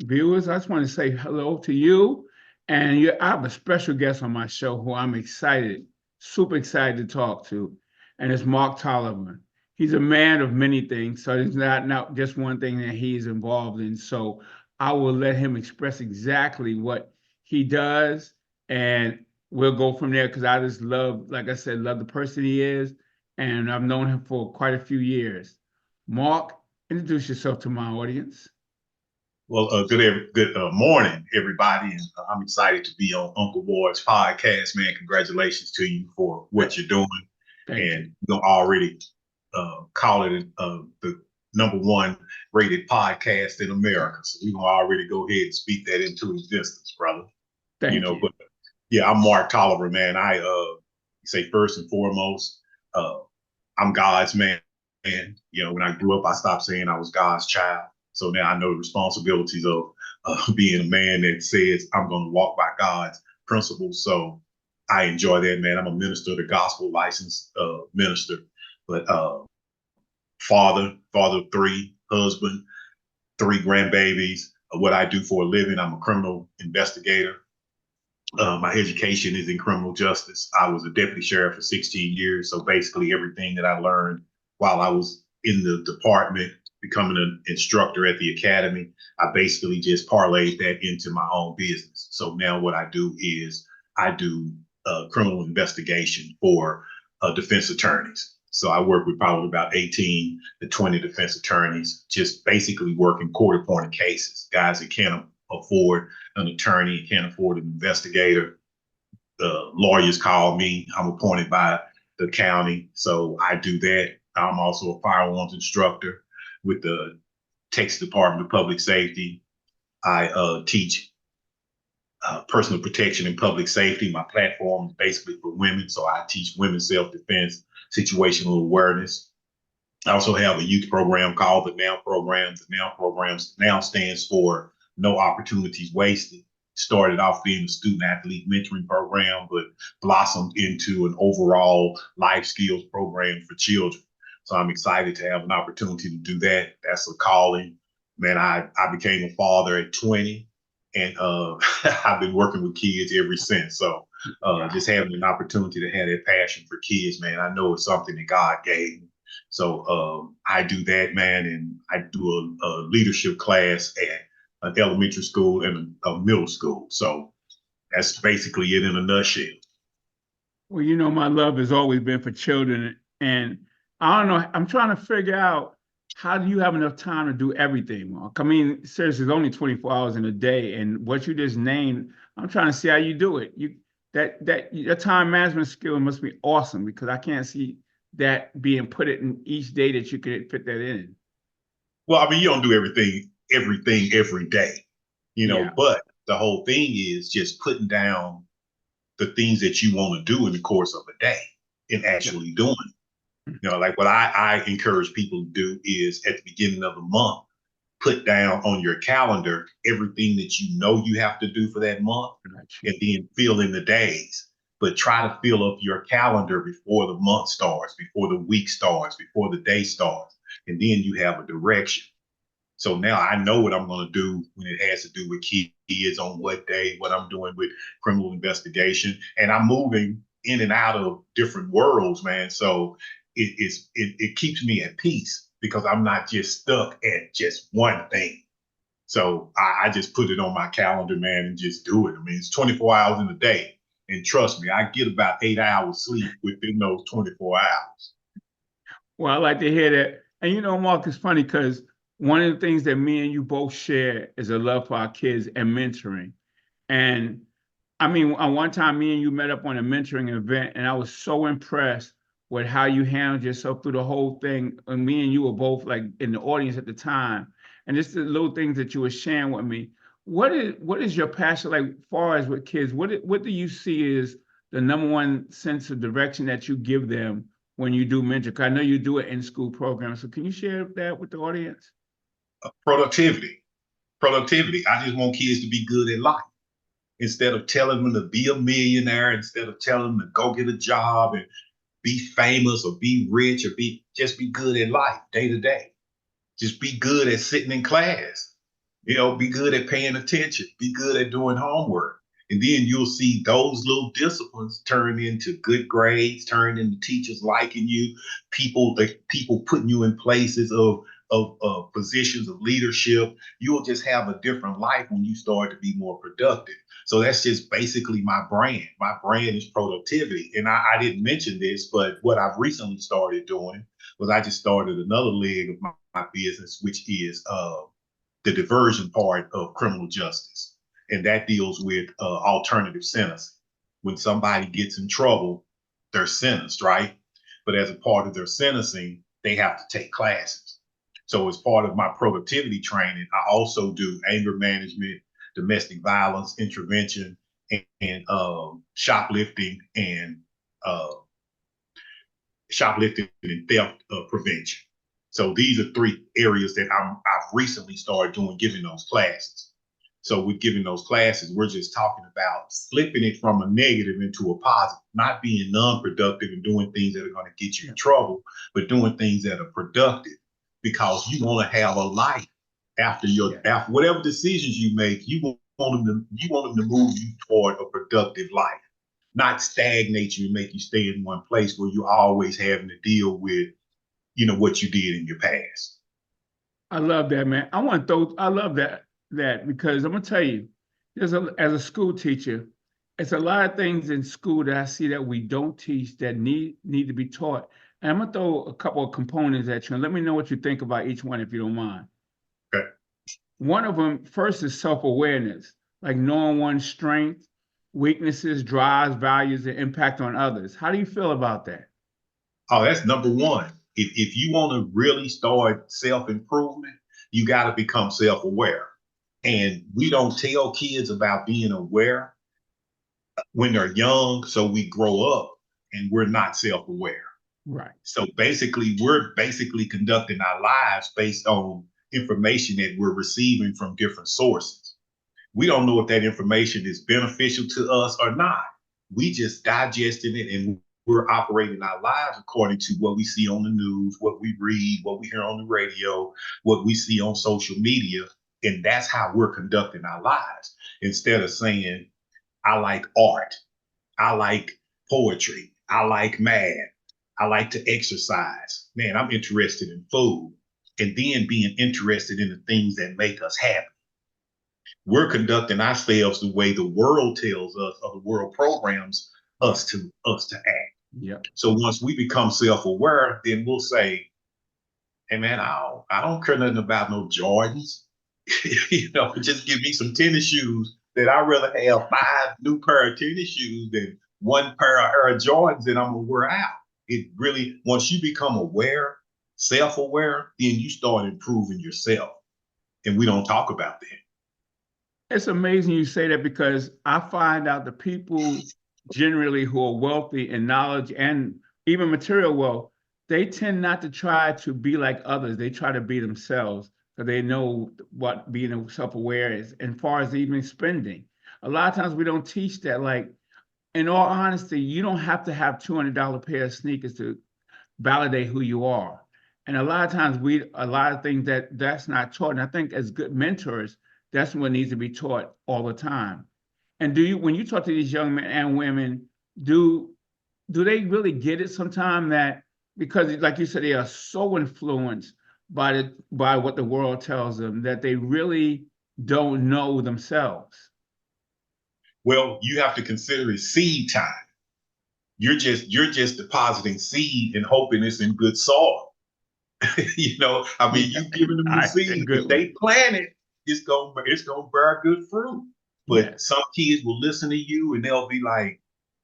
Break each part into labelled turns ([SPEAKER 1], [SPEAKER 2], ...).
[SPEAKER 1] Viewers, I just want to say hello to you. And I have a special guest on my show who I'm excited, super excited to talk to. And it's Mark Toliver. He's a man of many things. So it's not just one thing that he's involved in. So I will let him express exactly what he does. And we'll go from there because I just love, like I said, love the person he is. And I've known him for quite a few years. Mark, introduce yourself to my audience.
[SPEAKER 2] Well, good morning, everybody, and I'm excited to be on Uncle Ward's podcast. Man, congratulations to you for what you're doing,
[SPEAKER 1] Thank you.
[SPEAKER 2] and you'll already call it the number one rated podcast in America. So we're gonna already go ahead and speak that into existence, brother.
[SPEAKER 1] Thank you.
[SPEAKER 2] But yeah, I'm Mark Toliver, man. I say first and foremost, uh, I'm God's man. And when I grew up, I stopped saying I was God's child. So now I know the responsibilities of being a man that says I'm going to walk by God's principles. So I enjoy that, man. I'm a minister, the gospel licensed minister, but father of three, husband, three grandbabies. What I do for a living, I'm a criminal investigator. My education is in criminal justice. I was a deputy sheriff for 16 years. So basically, everything that I learned while I was in the department, becoming an instructor at the academy, I basically just parlayed that into my own business. So now what I do is I do criminal investigation for defense attorneys. So I work with probably about 18 to 20 defense attorneys, just basically working court appointed cases, guys that can't afford an attorney, can't afford an investigator. The lawyers call me. I'm appointed by the county, so I do that. I'm also a firearms instructor with the Texas Department of Public Safety. I teach personal protection and public safety. My platform is basically for women, so I teach women self-defense, situational awareness. I also have a youth program called the NOW program. The NOW program now stands for No Opportunities Wasted. Started off being a student athlete mentoring program, but blossomed into an overall life skills program for children. So I'm excited to have an opportunity to do that. That's a calling. Man, I became a father at 20, and I've been working with kids ever since. So just having an opportunity to have that passion for kids, man, I know it's something that God gave me. So I do that, man, and I do a leadership class at an elementary school and a middle school. So that's basically it in a nutshell.
[SPEAKER 1] Well, my love has always been for children. And I don't know, I'm trying to figure out how do you have enough time to do everything, Mark? I mean, seriously, it's only 24 hours in a day. And what you just named, I'm trying to see how you do it. Your time management skill must be awesome because I can't see that being put it in each day that you could fit that in.
[SPEAKER 2] Well, I mean, you don't do everything every day,
[SPEAKER 1] Yeah.
[SPEAKER 2] but the whole thing is just putting down the things that you want to do in the course of a day and
[SPEAKER 1] Yeah.
[SPEAKER 2] actually doing it. Like what I encourage people to do is at the beginning of the month, put down on your calendar everything that you know you have to do for that month and then fill in the days. But try to fill up your calendar before the month starts, before the week starts, before the day starts. And then you have a direction. So now I know what I'm going to do when it has to do with kids on what day, what I'm doing with criminal investigation. And I'm moving in and out of different worlds, man. So it keeps me at peace because I'm not just stuck at just one thing. So I just put it on my calendar, man, and just do it. I mean, it's 24 hours in a day. And trust me, I get about 8 hours sleep within those 24 hours.
[SPEAKER 1] Well, I like to hear that. And Mark, it's funny because one of the things that me and you both share is a love for our kids and mentoring. And I mean, on one time, me and you met up on a mentoring event, and I was so impressed with how you handled yourself through the whole thing. And me and you were both like in the audience at the time, and just the little things that you were sharing with me. What is your passion like, far as with kids? What do you see is the number one sense of direction that you give them when you do mentor? 'Cause I know you do it in school programs. So can you share that with the audience?
[SPEAKER 2] Productivity. Productivity. I just want kids to be good at life. Instead of telling them to be a millionaire, instead of telling them to go get a job and be famous or be rich or just be good at life day to day. Just be good at sitting in class. Be good at paying attention, be good at doing homework. And then you'll see those little disciplines turn into good grades, turn into teachers liking you, people putting you in places of positions of leadership. You'll just have a different life when you start to be more productive. So that's just basically my brand. My brand is productivity. And I didn't mention this, but what I've recently started doing was I just started another leg of my business, which is the diversion part of criminal justice. And that deals with alternative sentencing. When somebody gets in trouble, they're sentenced, right? But as a part of their sentencing, they have to take classes. So as part of my productivity training, I also do anger management, domestic violence intervention, and shoplifting and uh, theft prevention. So these are three areas that I've recently started doing, giving those classes. So with giving those classes, we're just talking about flipping it from a negative into a positive, not being non-productive and doing things that are going to get you in trouble, but doing things that are productive, because you want to have a life after after whatever decisions you make. Want them to move you toward a productive life, not stagnate you and make you stay in one place where you're always having to deal with, what you did in your past.
[SPEAKER 1] I love that, man. I love that because I'm gonna tell you, as a school teacher, it's a lot of things in school that I see that we don't teach that need to be taught. And I'm gonna throw a couple of components at you and let me know what you think about each one if you don't mind.
[SPEAKER 2] Okay.
[SPEAKER 1] One of them first is self-awareness, like knowing one's strengths, weaknesses, drives, values, and impact on others. How do you feel about that?
[SPEAKER 2] Oh, that's number one. If you want to really start self-improvement, you got to become self-aware. And we don't tell kids about being aware when they're young, so we grow up and we're not self-aware.
[SPEAKER 1] Right.
[SPEAKER 2] So basically, we're basically conducting our lives based on information that we're receiving from different sources. We don't know if that information is beneficial to us or not. We just digesting it, and we're operating our lives according to what we see on the news, what we read, what we hear on the radio, what we see on social media. And that's how we're conducting our lives. Instead of saying, I like art, I like poetry, I like math, I like to exercise. Man, I'm interested in food. And then being interested in the things that make us happy. We're conducting ourselves the way the world tells us, or the world programs us to act.
[SPEAKER 1] Yeah.
[SPEAKER 2] So once we become self-aware, then we'll say, hey man, I don't care nothing about no Jordans. Just give me some tennis shoes. That I'd rather have 5 new pair of tennis shoes than one pair of Air Jordans that I'm gonna wear out. It really, once you become aware, self-aware, then you start improving yourself. And we don't talk about that.
[SPEAKER 1] It's amazing you say that because I find out the people generally who are wealthy in knowledge and even material wealth, they tend not to try to be like others. They try to be themselves because they know what being self-aware is. And far as even spending, a lot of times we don't teach that. Like, in all honesty, you don't have to have $200 pair of sneakers to validate who you are. And a lot of times a lot of things that's not taught. And I think as good mentors, that's what needs to be taught all the time. And when you talk to these young men and women, do they really get it sometime that because like you said, they are so influenced by what the world tells them that they really don't know themselves?
[SPEAKER 2] Well, you have to consider it seed time. You're just depositing seed and hoping it's in good soil. I mean, you giving them the seed. If they plant it, it's gonna bear good fruit. But some kids will listen to you and they'll be like,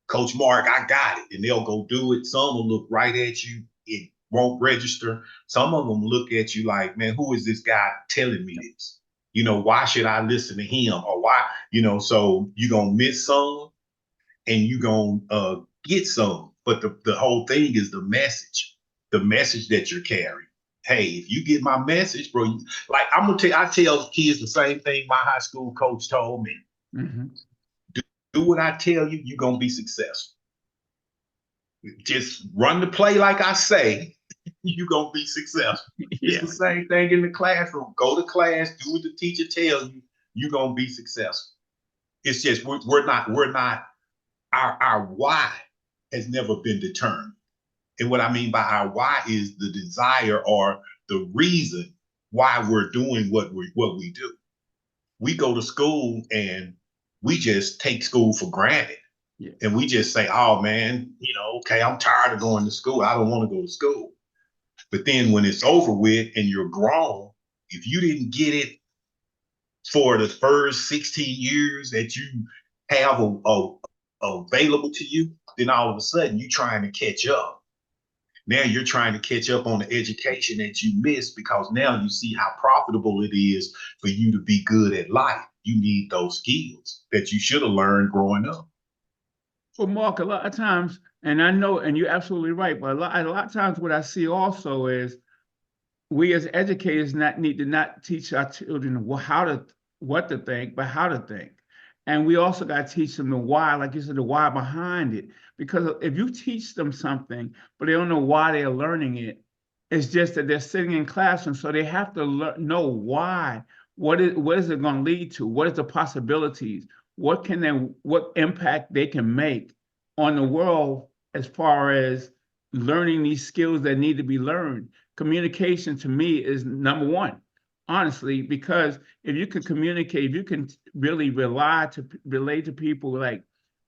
[SPEAKER 2] Coach Mark, I got it. And they'll go do it. Some will look right at you. It won't register. Some of them look at you like, man, who is this guy telling me this? Why should I listen to him? Or why, so you're going to miss some and you're going to get some. But the whole thing is the message that you're carrying. Hey, if you get my message, bro, like I tell kids the same thing my high school coach told me.
[SPEAKER 1] Mm-hmm.
[SPEAKER 2] Do what I tell you, you're going to be successful. Just run the play like I say, you're gonna be successful. It's
[SPEAKER 1] Yeah.
[SPEAKER 2] the same thing in the classroom. Go to class, do what the teacher tells you, you're gonna be successful. It's just we're not our why has never been determined. And what I mean by our why is the desire or the reason why we're doing what we do. We go to school and we just take school for granted.
[SPEAKER 1] Yeah.
[SPEAKER 2] And we just say, oh man, okay, I'm tired of going to school. I don't want to go to school. But then when it's over with and you're grown, if you didn't get it for the first 16 years that you have available to you, then all of a sudden you're trying to catch up. Now you're trying to catch up on the education that you missed because now you see how profitable it is for you to be good at life. You need those skills that you should have learned growing up.
[SPEAKER 1] Well, Mark, a lot of times, and I know, and you're absolutely right, but a lot of times what I see also is we as educators need to not teach our children what to think, but how to think. And we also got to teach them the why, like you said, the why behind it. Because if you teach them something, but they don't know why they're learning it, it's just that they're sitting in classroom, so they have to know why. What is it going to lead to? What is the possibilities? What impact they can make on the world as far as learning these skills that need to be learned. Communication to me is number one, honestly, because if you can communicate, if you can really relate to people like,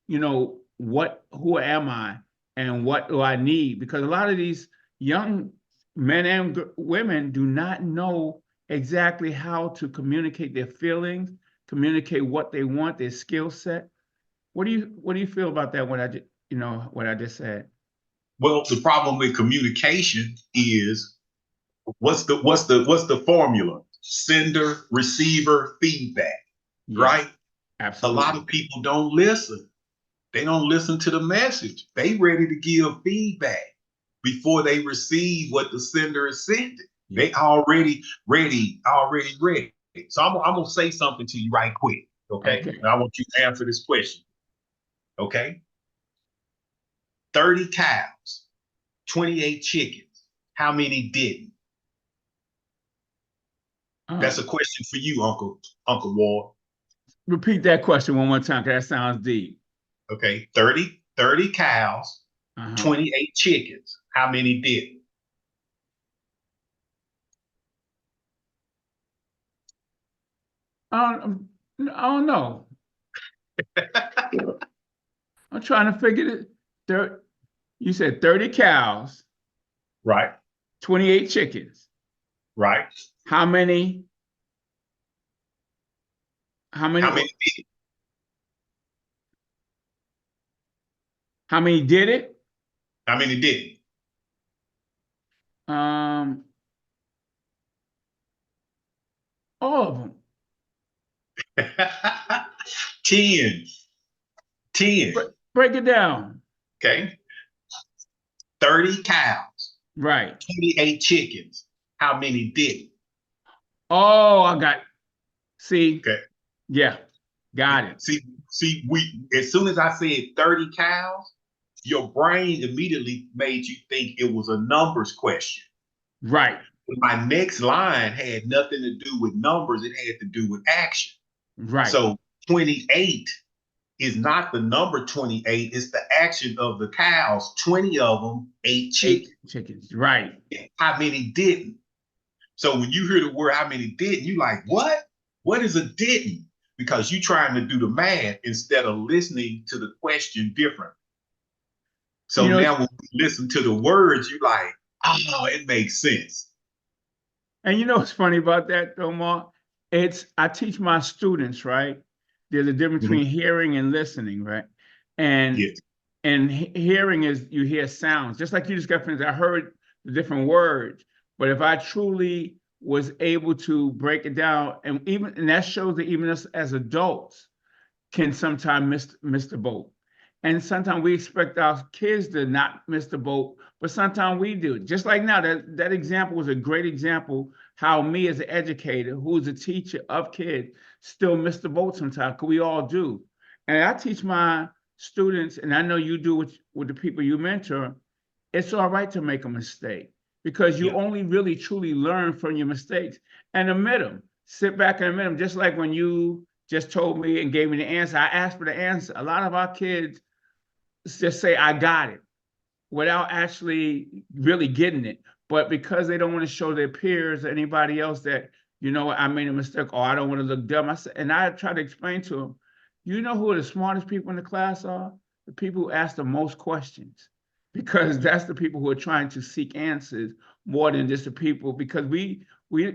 [SPEAKER 1] who am I and what do I need? Because a lot of these young men and women do not know exactly how to communicate their feelings, communicate what they want, their skill set. What do you feel about that? What I just said?
[SPEAKER 2] Well, the problem with communication is what's the formula? Sender, receiver, feedback,
[SPEAKER 1] Yes,
[SPEAKER 2] right? A lot
[SPEAKER 1] absolutely.
[SPEAKER 2] of people don't listen. They don't listen to the message. They ready to give feedback before they receive what the sender is sending.
[SPEAKER 1] Yeah.
[SPEAKER 2] They already ready, already ready. So I'm gonna say something to you right quick, okay?
[SPEAKER 1] Okay.
[SPEAKER 2] And I want you to answer this question, okay? 30 cows, 28 chickens. How many didn't? That's a
[SPEAKER 1] Um,
[SPEAKER 2] question for you, Uncle Ward.
[SPEAKER 1] Repeat that question one more time, because that sounds deep.
[SPEAKER 2] Okay, 30 cows,
[SPEAKER 1] Uh-huh.
[SPEAKER 2] 28 chickens. How many didn't?
[SPEAKER 1] I don't know. I'm trying to figure it. You said 30 cows,
[SPEAKER 2] Right,
[SPEAKER 1] 28 chickens.
[SPEAKER 2] right.
[SPEAKER 1] How many? How many?
[SPEAKER 2] How many did?
[SPEAKER 1] How many did it?
[SPEAKER 2] How many didn't?
[SPEAKER 1] Um, all of them.
[SPEAKER 2] 10. 10.
[SPEAKER 1] Break it down.
[SPEAKER 2] Okay. 30 cows,
[SPEAKER 1] Right.
[SPEAKER 2] 28 chickens. How many didn't?
[SPEAKER 1] Oh, I got. See,
[SPEAKER 2] Okay.
[SPEAKER 1] yeah, got it.
[SPEAKER 2] See, we as soon as I said 30 cows, your brain immediately made you think it was a numbers question.
[SPEAKER 1] Right.
[SPEAKER 2] My next line had nothing to do with numbers, it had to do with action.
[SPEAKER 1] Right.
[SPEAKER 2] So 28 is not the number 28, it's the action of the cows. 20 of them ate chicken.
[SPEAKER 1] 8 chickens. Right.
[SPEAKER 2] How many didn't? So when you hear the word how many didn't, you like, what? What is a didn't? Because you're trying to do the math instead of listening to the question different. So
[SPEAKER 1] You know,
[SPEAKER 2] now when we listen to the words, you like, oh, it makes sense.
[SPEAKER 1] and what's funny about that, though, Mark? I teach my students, right? There's a difference
[SPEAKER 2] Mhm.
[SPEAKER 1] between hearing and listening, right? And
[SPEAKER 2] Yes.
[SPEAKER 1] hearing is you hear sounds, just like you just got finished. I heard the different words, but if I truly was able to break it down, and that shows that even us as adults can sometimes miss the boat. And sometimes we expect our kids to not miss the boat, but sometimes we do. Just like now, that example was a great example how me as an educator, who's a teacher of kids, still miss the boat sometimes, because we all do. And I teach my students, and I know you do with the people you mentor, it's all right to make a mistake. because you
[SPEAKER 2] Yeah.
[SPEAKER 1] only really truly learn from your mistakes and admit them. Sit back and admit them. Just like when you just told me and gave me the answer, I asked for the answer. A lot of our kids just say, I got it, without actually really getting it. But because they don't want to show their peers or anybody else that, I made a mistake, or I don't want to look dumb. And I try to explain to them, who the smartest people in the class are? The people who ask the most questions, because that's the people who are trying to seek answers more than just the people, because we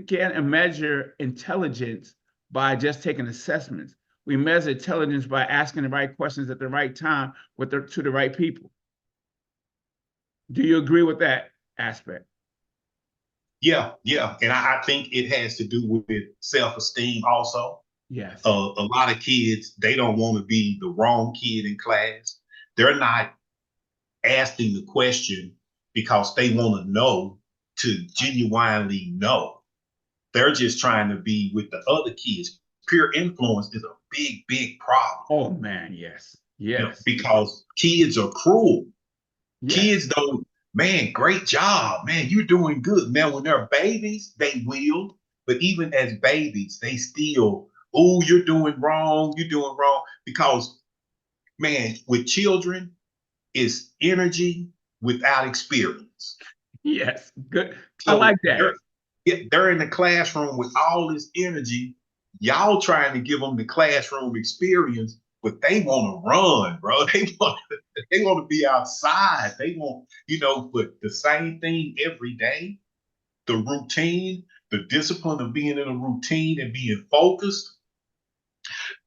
[SPEAKER 1] can't measure intelligence by just taking assessments. We measure intelligence by asking the right questions at the right time to the right people. Do you agree with that aspect?
[SPEAKER 2] Yeah, yeah. And I think it has to do with self-esteem also.
[SPEAKER 1] Yes.
[SPEAKER 2] A lot of kids, they don't want to be the wrong kid in class. They're not asking the question because they want to know, to genuinely know. They're just trying to be with the other kids. Peer influence is a big, big problem.
[SPEAKER 1] Oh man, yes. Yes.
[SPEAKER 2] Because kids are cruel.
[SPEAKER 1] Yes.
[SPEAKER 2] Kids don't, man, great job, man, you're doing good. Now, when they're babies, they will, but even as babies, they still, oh, you're doing wrong, because, man, with children, it's energy without experience.
[SPEAKER 1] Yes. Good. I
[SPEAKER 2] So
[SPEAKER 1] like that.
[SPEAKER 2] they're in the classroom with all this energy. Y'all trying to give them the classroom experience, but they want to run, bro. They want to be outside. They want, but the same thing every day, the routine, the discipline of being in a routine and being focused,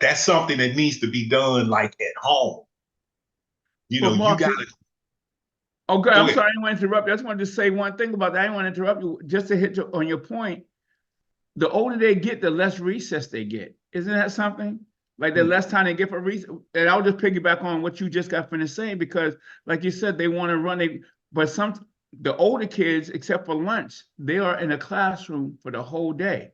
[SPEAKER 2] that's something that needs to be done like at home.
[SPEAKER 1] But
[SPEAKER 2] You
[SPEAKER 1] Mark,
[SPEAKER 2] got to
[SPEAKER 1] okay,
[SPEAKER 2] go
[SPEAKER 1] I'm
[SPEAKER 2] ahead.
[SPEAKER 1] sorry, I didn't want to interrupt you. I just wanted to say one thing about that. I didn't want to interrupt you. Just to hit on your point, the older they get, the less recess they get. Isn't that something? Like the less time they get for recess. And I'll just piggyback on what you just got finished saying, because like you said, they want to run. But the older kids, except for lunch, they are in a classroom for the whole day.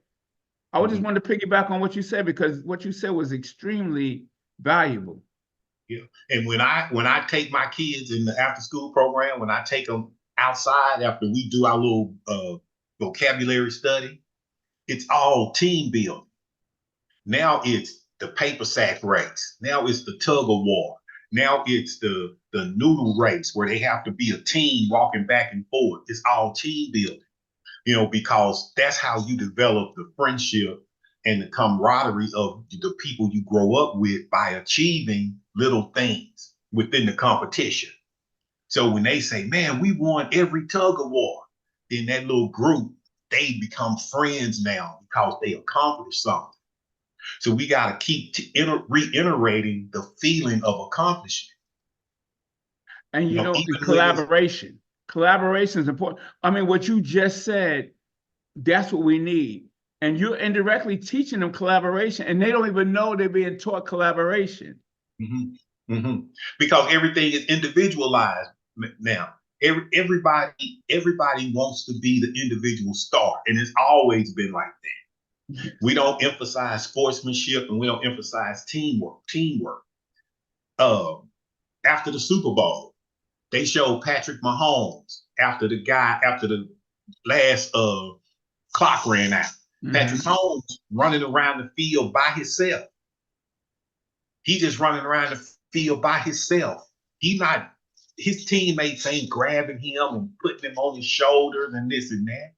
[SPEAKER 1] I would just
[SPEAKER 2] Mhm.
[SPEAKER 1] want to piggyback on what you said, because what you said was extremely valuable.
[SPEAKER 2] Yeah. And when I take my kids in the after school program, when I take them outside after we do our little vocabulary study, it's all team building. Now it's the paper sack race. Now it's the tug of war. Now it's the noodle race where they have to be a team walking back and forth. It's all team building, because that's how you develop the friendship and the camaraderie of the people you grow up with, by achieving little things within the competition. So when they say, man, we won every tug of war, in that little group, they become friends now because they accomplished something. So we got to keep reiterating the feeling of accomplishment.
[SPEAKER 1] And the
[SPEAKER 2] Even when it's
[SPEAKER 1] collaboration is important. I mean, what you just said, that's what we need. And you're indirectly teaching them collaboration, and they don't even know they're being taught collaboration.
[SPEAKER 2] mhm, mhm. Because everything is individualized now. Everybody wants to be the individual star, and it's always been like that. We don't emphasize sportsmanship, and we don't emphasize teamwork. Uh, After the Super Bowl, they showed Patrick Mahomes after the last clock ran out. Patrick
[SPEAKER 1] Mhm.
[SPEAKER 2] Mahomes running around the field by himself. He just running around the field by himself. He not His teammates ain't grabbing him and putting him on his shoulders and this and that.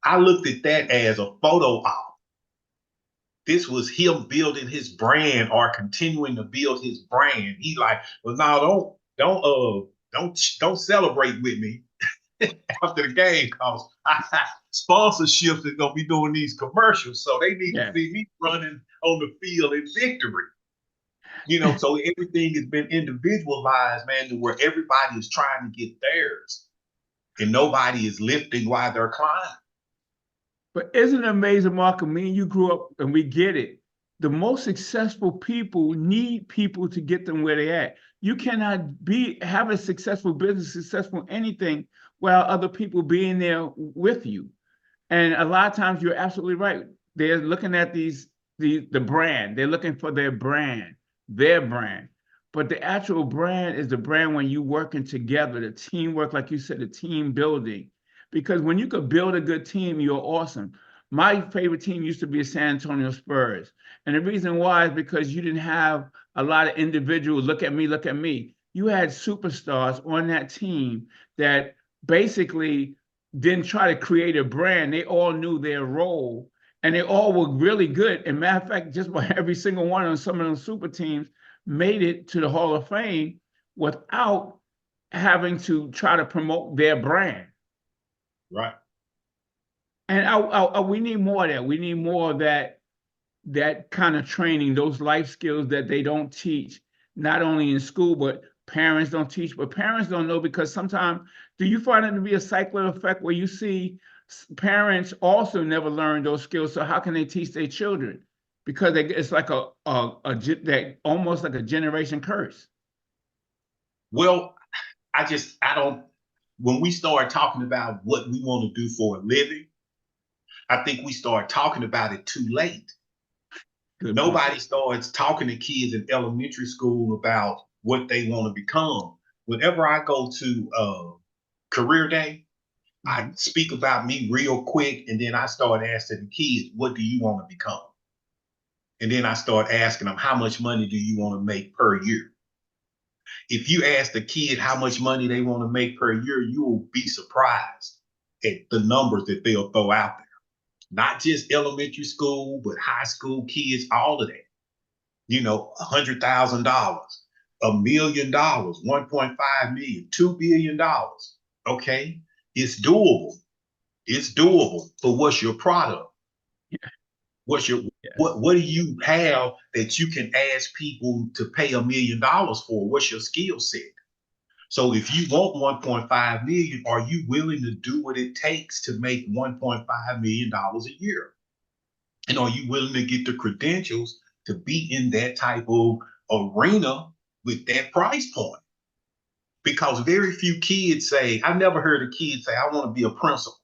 [SPEAKER 2] I looked at that as a photo op. This was him building his brand, or continuing to build his brand. He like, well, now don't celebrate with me after the game, because sponsorships is gonna be doing these commercials, so they need to
[SPEAKER 1] Yes.
[SPEAKER 2] see me running on the field in victory. So everything has been individualized, man, to where everybody is trying to get theirs, and nobody is lifting while they're climbing.
[SPEAKER 1] But isn't it amazing, Mark? Me and you grew up and we get it. The most successful people need people to get them where they're at. You cannot have a successful business, successful anything, while other people being there with you. And a lot of times you're absolutely right. They're looking at the brand. They're looking for their brand, their brand. But the actual brand is the brand when you working together, the teamwork, like you said, the team building. because when you could build a good team, you're awesome. My favorite team used to be the San Antonio Spurs. And the reason why is because you didn't have a lot of individuals, look at me, look at me. You had superstars on that team that basically didn't try to create a brand. They all knew their role and they all were really good. And matter of fact, just about every single one on some of those super teams made it to the Hall of Fame without having to try to promote their brand.
[SPEAKER 2] Right.
[SPEAKER 1] And we need more of that. We need more of that kind of training, those life skills that they don't teach, not only in school, but parents don't teach, but parents don't know because sometimes, do you find it to be a cyclical effect where you see parents also never learn those skills? So how can they teach their children? Because it's like that almost like a generation curse.
[SPEAKER 2] Well, I don't, when we start talking about what we want to do for a living, I think we start talking about it too late.
[SPEAKER 1] Good point.
[SPEAKER 2] Nobody starts talking to kids in elementary school about what they want to become. Whenever I go to career day, I speak about me real quick, and then I start asking the kids, what do you want to become? And then I start asking them, how much money do you want to make per year? If you ask the kid how much money they want to make per year, you will be surprised at the numbers that they'll throw out there. Not just elementary school, but high school kids, all of that. You know, $100,000, $1 million, 1.5 million, $2 billion. Okay, it's doable. It's doable. But what's your product? What's your what do you have that you can ask people to pay $1 million for? What's your skill set? So if you want 1.5 million, are you willing to do what it takes to make $1.5 million a year? And are you willing to get the credentials to be in that type of arena with that price point? Because very few kids say, I've never heard a kid say, I want to be a principal.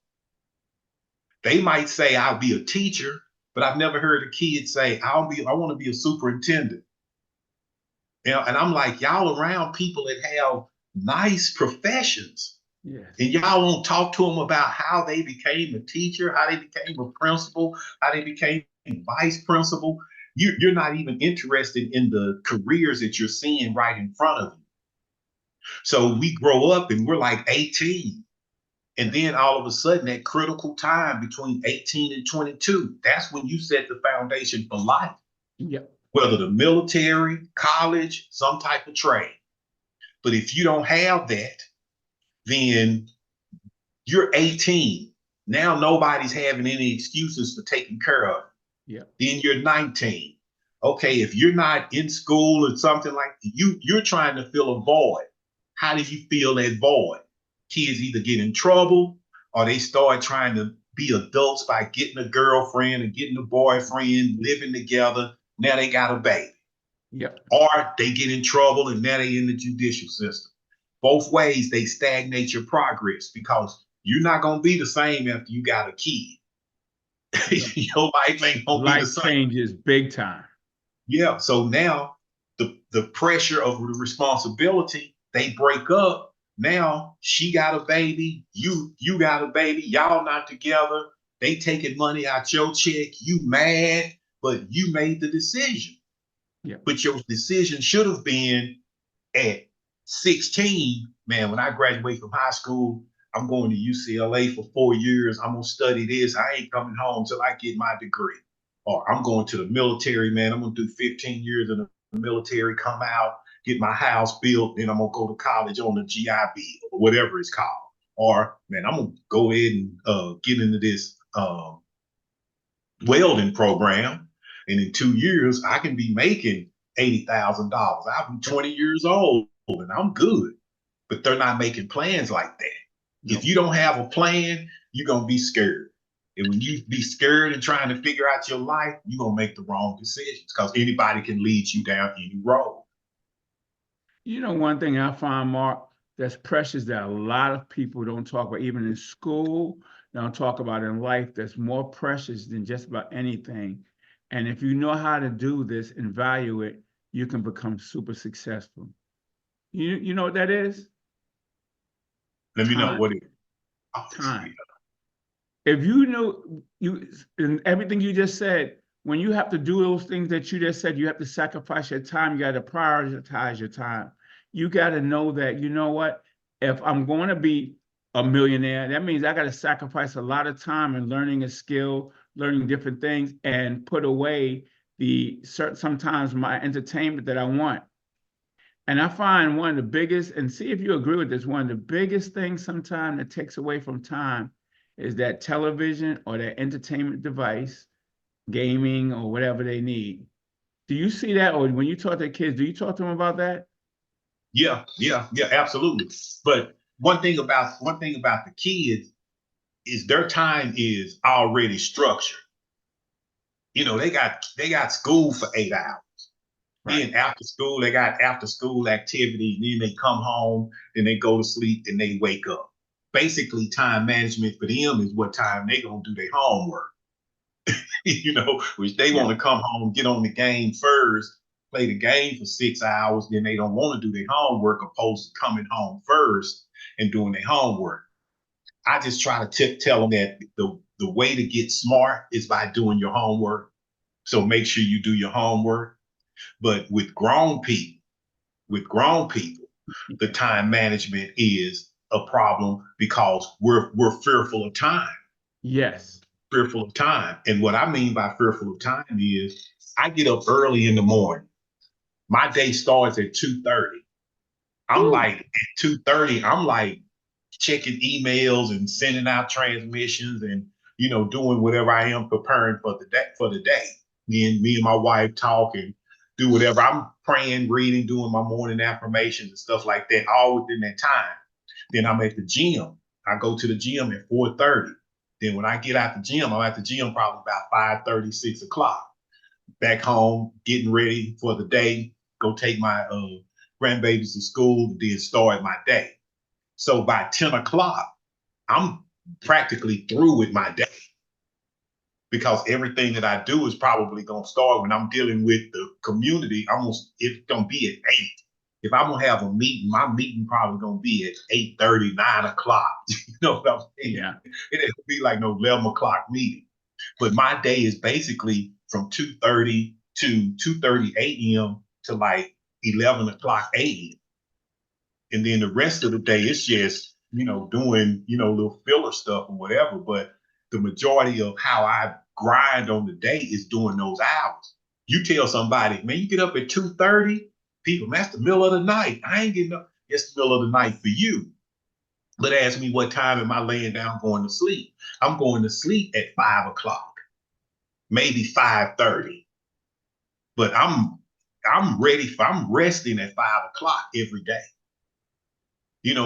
[SPEAKER 2] They might say, I'll be a teacher, but I've never heard a kid say, I want to be a superintendent. You know, and I'm like, y'all around people that have nice professions.
[SPEAKER 1] Yes.
[SPEAKER 2] And y'all won't talk to them about how they became a teacher, how they became a principal, how they became vice principal. You're not even interested in the careers that you're seeing right in front of you. So we grow up and we're like 18. And then all of a sudden, that critical time between 18 and 22, that's when you set the foundation for life.
[SPEAKER 1] Yep.
[SPEAKER 2] Whether the military, college, some type of trade. But if you don't have that, then you're 18. Now nobody's having any excuses for taking care of it.
[SPEAKER 1] Yep.
[SPEAKER 2] Then you're 19. Okay, if you're not in school or something like that, you're trying to fill a void. How do you fill that void? Kids either get in trouble or they start trying to be adults by getting a girlfriend and getting a boyfriend, living together. Now they got a baby.
[SPEAKER 1] Yep.
[SPEAKER 2] Or they get in trouble and now they in the judicial system. Both ways, they stagnate your progress because you're not going to be the same after you got a kid. Your life ain't going to be the same.
[SPEAKER 1] Life changes big time.
[SPEAKER 2] Yeah. So now the pressure of the responsibility, they break up. Now she got a baby, you got a baby, y'all not together. They taking money out your check, you mad, but you made the decision.
[SPEAKER 1] Yeah.
[SPEAKER 2] But your decision should have been at 16, man, when I graduate from high school, I'm going to UCLA for 4 years. I'm going to study this. I ain't coming home till I get my degree. Or I'm going to the military, man. I'm going to do 15 years in the military, come out, get my house built, then I'm going to go to college on the GI Bill or whatever it's called. Or, man, I'm going to go ahead and get into this welding program. And in 2 years, I can be making $80,000. I'll be 20 years old and I'm good. But they're not making plans like that. Nope. If you don't have a plan, you're going to be scared. And when you be scared and trying to figure out your life, you're going to make the wrong decisions because anybody can lead you down any road.
[SPEAKER 1] You know, one thing I find, Mark, that's precious that a lot of people don't talk about, even in school, they don't talk about in life, that's more precious than just about anything. And if you know how to do this and value it, you can become super successful. You know what that is?
[SPEAKER 2] Let me know what it is.
[SPEAKER 1] time. If you knew you and everything you just said, when you have to do those things that you just said, you have to sacrifice your time. You got to prioritize your time. You got to know that, you know what? If I'm going to be a millionaire, that means I got to sacrifice a lot of time in learning a skill, learning different things, and put away the certain sometimes my entertainment that I want. And I find one of the biggest, and see if you agree with this, one of the biggest things sometimes that takes away from time is that television or that entertainment device, gaming or whatever they need. Do you see that? Or when you talk to kids, do you talk to them about that?
[SPEAKER 2] Yeah, absolutely. But one thing about the kids is their time is already structured. They got school for 8 hours.
[SPEAKER 1] Right.
[SPEAKER 2] Then after school, they got after school activities. Then they come home, then they go to sleep, then they wake up. Basically, time management for them is what time they gonna do their homework. Which they want
[SPEAKER 1] Yeah.
[SPEAKER 2] to come home, get on the game first, play the game for 6 hours, then they don't want to do their homework opposed to coming home first and doing their homework. I just try to tell them that the way to get smart is by doing your homework. So make sure you do your homework. But with grown people, the time management is a problem because we're fearful of time.
[SPEAKER 1] Yes.
[SPEAKER 2] Fearful of time. And what I mean by fearful of time is I get up early in the morning. My day starts at 2:30. I'm
[SPEAKER 1] Woo.
[SPEAKER 2] like at 2:30, I'm like checking emails and sending out transmissions and doing whatever I am preparing for the day. Me and my wife talk and do whatever. I'm praying, reading, doing my morning affirmations and stuff like that, all within that time. Then I'm at the gym. I go to the gym at 4:30. Then when I get out the gym, I'm at the gym probably about 5:30, 6 o'clock. Back home, getting ready for the day, go take my grandbabies to school, then start my day. So by 10 o'clock, I'm practically through with my day because everything that I do is probably going to start when I'm dealing with the community. It's going to be at 8. If I'm going to have a meeting, my meeting probably going to be at 8:30, 9 o'clock. You know what I'm saying?
[SPEAKER 1] Yeah.
[SPEAKER 2] It ain't be like no 11 o'clock meeting. But my day is basically from 2:30 to 2:30 a.m. to like 11 o'clock a.m. And then the rest of the day, it's just, doing, little filler stuff or whatever. But the majority of how I grind on the day is doing those hours. You tell somebody, man, you get up at 2:30, people, man, that's the middle of the night. I ain't getting up. It's the middle of the night for you. But ask me what time am I laying down going to sleep? I'm going to sleep at 5 o'clock, maybe 5:30. But I'm resting at 5 o'clock every day.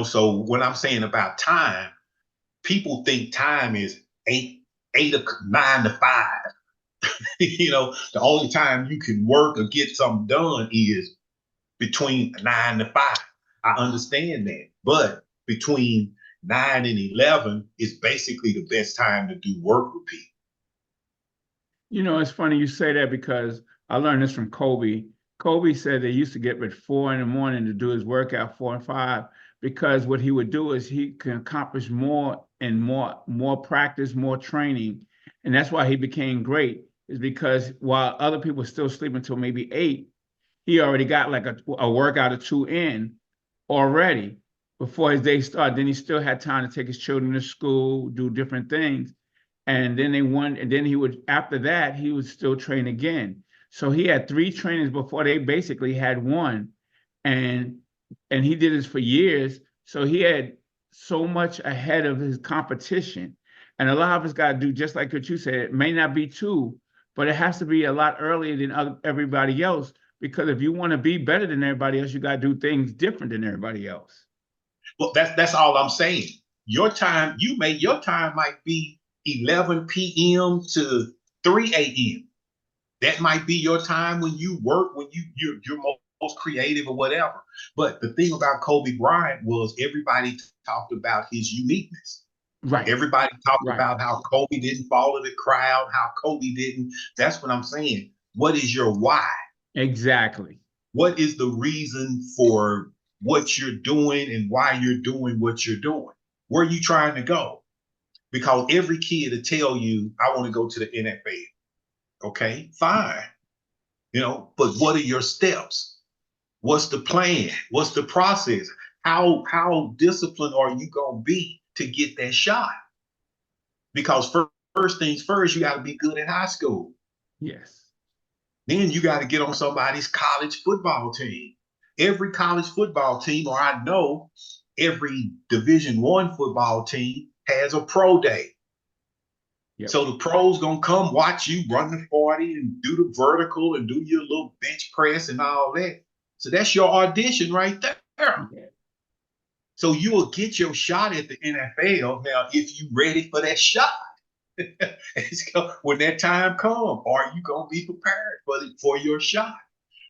[SPEAKER 2] So when I'm saying about time, people think time is 9 to 5. The only time you can work or get something done is between 9 to 5. I understand that. But between 9 and 11 is basically the best time to do work with people.
[SPEAKER 1] It's funny you say that because I learned this from Kobe. Kobe said they used to get up at 4 in the morning to do his workout, 4 and 5, because what he would do is he can accomplish more and more practice, more training. And that's why he became great, is because while other people were still sleeping until maybe 8, he already got like a workout or two in already before his day started. Then he still had time to take his children to school, do different things. And then he would, after that, he would still train again. So he had 3 trainings before they basically had one. And he did this for years. So he had so much ahead of his competition. And a lot of us got to do just like what you said. It may not be 2, but it has to be a lot earlier than everybody else. Because if you want to be better than everybody else, you got to do things different than everybody else.
[SPEAKER 2] Well, that's all I'm saying. Your time might be 11 p.m. to 3 a.m. That might be your time when you work, when you're most creative or whatever. But the thing about Kobe Bryant was everybody talked about his uniqueness.
[SPEAKER 1] Right.
[SPEAKER 2] Everybody talked
[SPEAKER 1] Right.
[SPEAKER 2] about how Kobe didn't follow the crowd, how Kobe didn't. That's what I'm saying. What is your why?
[SPEAKER 1] Exactly.
[SPEAKER 2] What is the reason for what you're doing and why you're doing what you're doing? Where are you trying to go? Because every kid will tell you, I want to go to the NFL. Okay, fine. But what are your steps? What's the plan? What's the process? How disciplined are you gonna be to get that shot? Because first things first, you got to be good in high school.
[SPEAKER 1] Yes.
[SPEAKER 2] Then you got to get on somebody's college football team. Every college football team, or I know every Division I football team has a pro day.
[SPEAKER 1] Yep.
[SPEAKER 2] So the pros gonna come watch you run the 40 and do the vertical and do your little bench press and all that. So that's your audition right there.
[SPEAKER 1] Yeah.
[SPEAKER 2] So you will get your shot at the NFL now if you ready for that shot. When that time comes, are you gonna be prepared for your shot?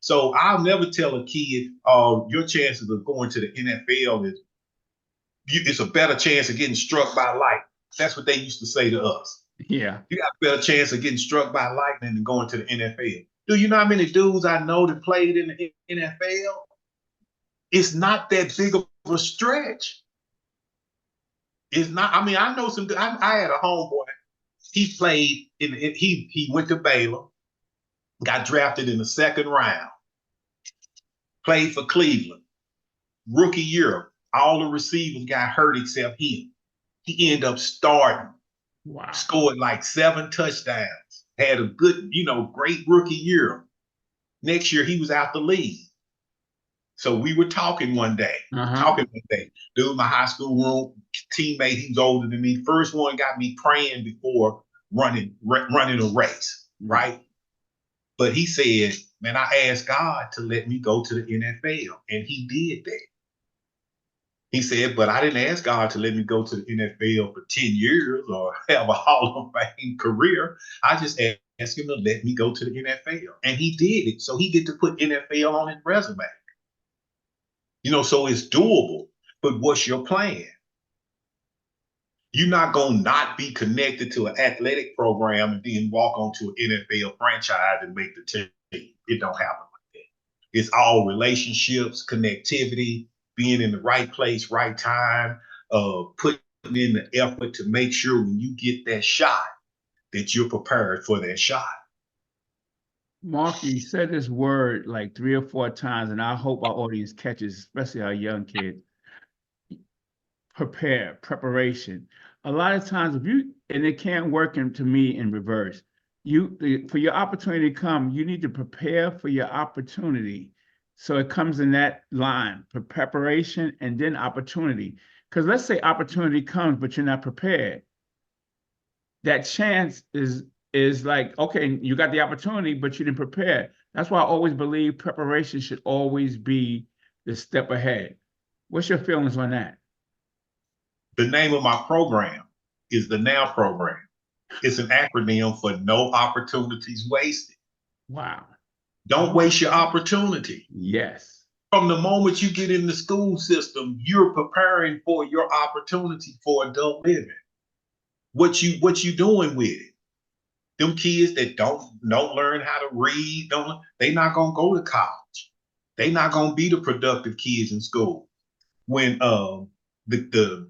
[SPEAKER 2] So I'll never tell a kid, your chances of going to the NFL it's a better chance of getting struck by lightning. That's what they used to say to us.
[SPEAKER 1] Yeah.
[SPEAKER 2] You got a better chance of getting struck by lightning than going to the NFL. Do you know how many dudes I know that played in the NFL? It's not that big of a stretch. It's not. I mean, I know some. I had a homeboy. He played he went to Baylor, got drafted in the second round, played for Cleveland. Rookie year, all the receivers got hurt except him. He ended up starting.
[SPEAKER 1] Wow.
[SPEAKER 2] Scored like 7 touchdowns. Had a good, great rookie year. Next year, he was out the league. So we were talking one day. Dude, my high school room teammate, he was older than me. First one got me praying before running a race, right? But he said, man, I asked God to let me go to the NFL, and he did that. He said, but I didn't ask God to let me go to the NFL for 10 years or have a Hall of Fame career. I just asked him to let me go to the NFL. And he did it. So he get to put NFL on his resume. So it's doable. But what's your plan? You're not going to not be connected to an athletic program and then walk onto an NFL franchise and make the team. It don't happen like that. It's all relationships, connectivity, being in the right place, right time, putting in the effort to make sure when you get that shot that you're prepared for that shot.
[SPEAKER 1] Mark, you said this word like 3 or 4 times, and I hope our audience catches, especially our young kids. Preparation. A lot of times, and it can't work to me in reverse. For your opportunity to come, you need to prepare for your opportunity. So it comes in that line, for preparation and then opportunity. Because let's say opportunity comes, but you're not prepared. That chance is like, okay, you got the opportunity, but you didn't prepare. That's why I always believe preparation should always be the step ahead. What's your feelings on that?
[SPEAKER 2] The name of my program is the NOW program. It's an acronym for No Opportunities Wasted.
[SPEAKER 1] Wow.
[SPEAKER 2] Don't waste your opportunity.
[SPEAKER 1] Yes.
[SPEAKER 2] From the moment you get in the school system, you're preparing for your opportunity for adult living. What you doing with it? Them kids that don't learn how to read, they not gonna go to college. They not gonna be the productive kids in school. When the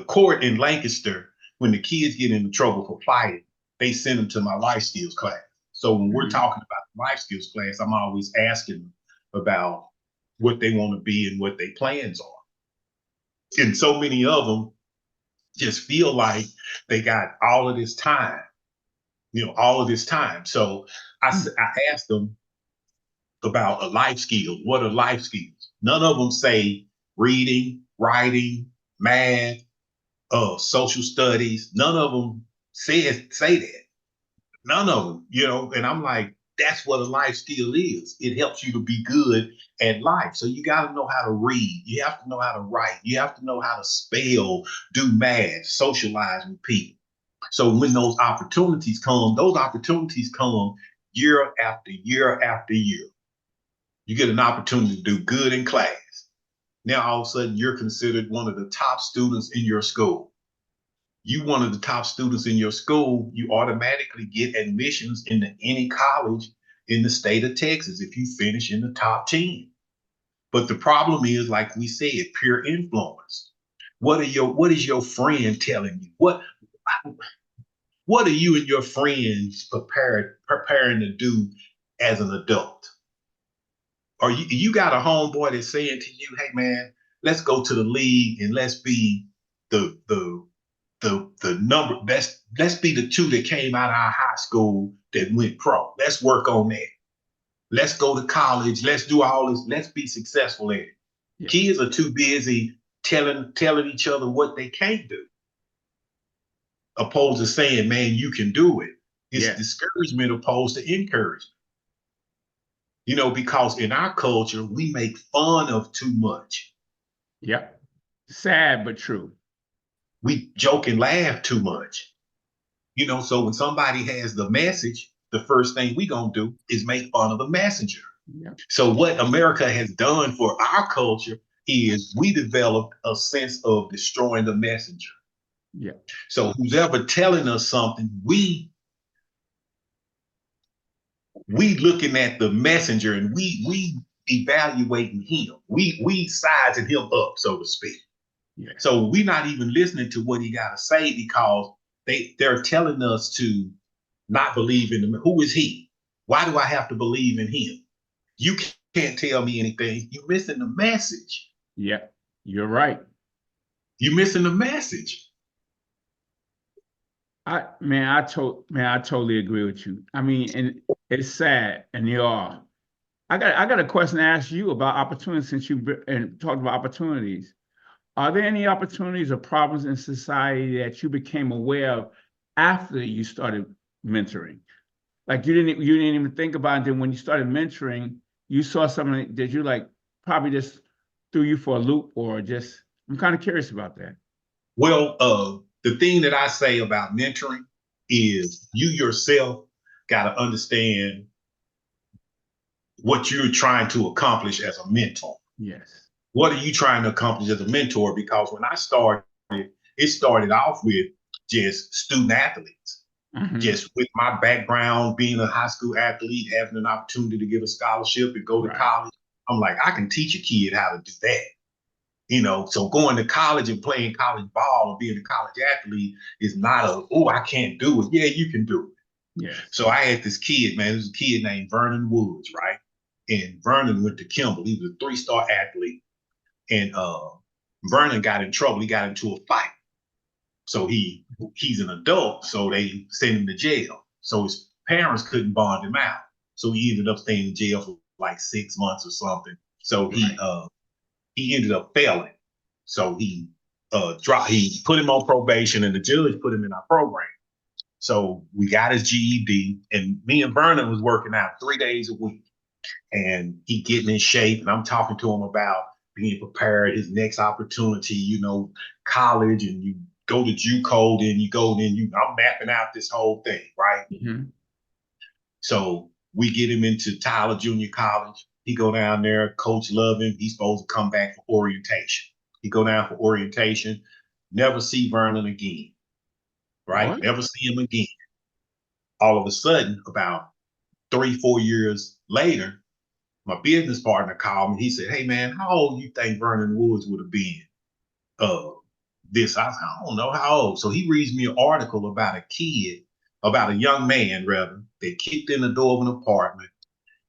[SPEAKER 2] court in Lancaster, when the kids get into trouble for fighting, they send them to my life skills class. So when we're talking about the life skills class, I'm always asking them about what they want to be and what their plans are. And so many of them just feel like they got all of this time, all of this time. So I asked them about a life skill. What are life skills? None of them say reading, writing, math, social studies. None of them say that. None of them, and I'm like, that's what a life skill is. It helps you to be good at life. So you got to know how to read. You have to know how to write. You have to know how to spell, do math, socialize with people. So when those opportunities come year after year after year. You get an opportunity to do good in class. Now all of a sudden you're considered one of the top students in your school. You one of the top students in your school, you automatically get admissions into any college in the state of Texas if you finish in the top 10. But the problem is, like we said, peer influence. What is your friend telling you? What are you and your friends preparing to do as an adult? Or you got a homeboy that's saying to you, hey man, let's go to the league and let's be the number, let's be the two that came out of our high school that went pro. Let's work on that. Let's go to college. Let's do all this. Let's be successful in it.
[SPEAKER 1] Yeah.
[SPEAKER 2] Kids are too busy telling each other what they can't do, opposed to saying, man, you can do it. It's
[SPEAKER 1] Yeah.
[SPEAKER 2] discouragement opposed to encouragement. You know, because in our culture, we make fun of too much.
[SPEAKER 1] Yeah. Sad but true.
[SPEAKER 2] We joke and laugh too much. You know, so when somebody has the message, the first thing we gonna do is make fun of the messenger.
[SPEAKER 1] Yeah.
[SPEAKER 2] So what America has done for our culture is we developed a sense of destroying the messenger.
[SPEAKER 1] Yeah.
[SPEAKER 2] So who's ever telling us something, we looking at the messenger and we evaluating him. We sizing him up, so to speak.
[SPEAKER 1] Yeah.
[SPEAKER 2] So we're not even listening to what he got to say because they're telling us to not believe in him. Who is he? Why do I have to believe in him? You can't tell me anything. You're missing the message.
[SPEAKER 1] Yeah. You're right.
[SPEAKER 2] You're missing the message.
[SPEAKER 1] I totally agree with you. I mean, and it's sad, and they are. I got a question to ask you about opportunities since you and talked about opportunities. Are there any opportunities or problems in society that you became aware of after you started mentoring? Like you didn't even think about it. Then when you started mentoring, you saw something that you like probably just threw you for a loop, or just I'm kind of curious about that.
[SPEAKER 2] Well, the thing that I say about mentoring is you yourself got to understand what you're trying to accomplish as a mentor.
[SPEAKER 1] Yes.
[SPEAKER 2] What are you trying to accomplish as a mentor? Because when I started, it started off with just student athletes.
[SPEAKER 1] Hmm.
[SPEAKER 2] Just with my background, being a high school athlete, having an opportunity to get a scholarship and go to
[SPEAKER 1] Right.
[SPEAKER 2] college, I'm like, I can teach a kid how to do that. You know, so going to college and playing college ball and being a college athlete is not I can't do it. Yeah, you can do it.
[SPEAKER 1] Yes.
[SPEAKER 2] So I had this kid, man, there's a kid named Vernon Woods, right? And Vernon went to Kimball. He was a 3-star athlete. And Vernon got in trouble. He got into a fight. So he's an adult, so they sent him to jail. So his parents couldn't bond him out. So he ended up staying in jail for like 6 months or something. So
[SPEAKER 1] Right.
[SPEAKER 2] he ended up failing. So he put him on probation and the judge put him in our program. So we got his GED and me and Vernon was working out 3 days a week and he getting in shape and I'm talking to him about being prepared, his next opportunity, you know, college and you go to JUCO, then you go, I'm mapping out this whole thing, right?
[SPEAKER 1] Hmm.
[SPEAKER 2] So we get him into Tyler Junior College. He go down there, coach love him. He's supposed to come back for orientation. He go down for orientation, never see Vernon again, right?
[SPEAKER 1] What?
[SPEAKER 2] Never see him again. All of a sudden, about 3, 4 years later, my business partner called me. He said, hey man, how old you think Vernon Woods would have been? Uh, I said, I don't know how old. So he reads me an article about a young man rather, that kicked in the door of an apartment,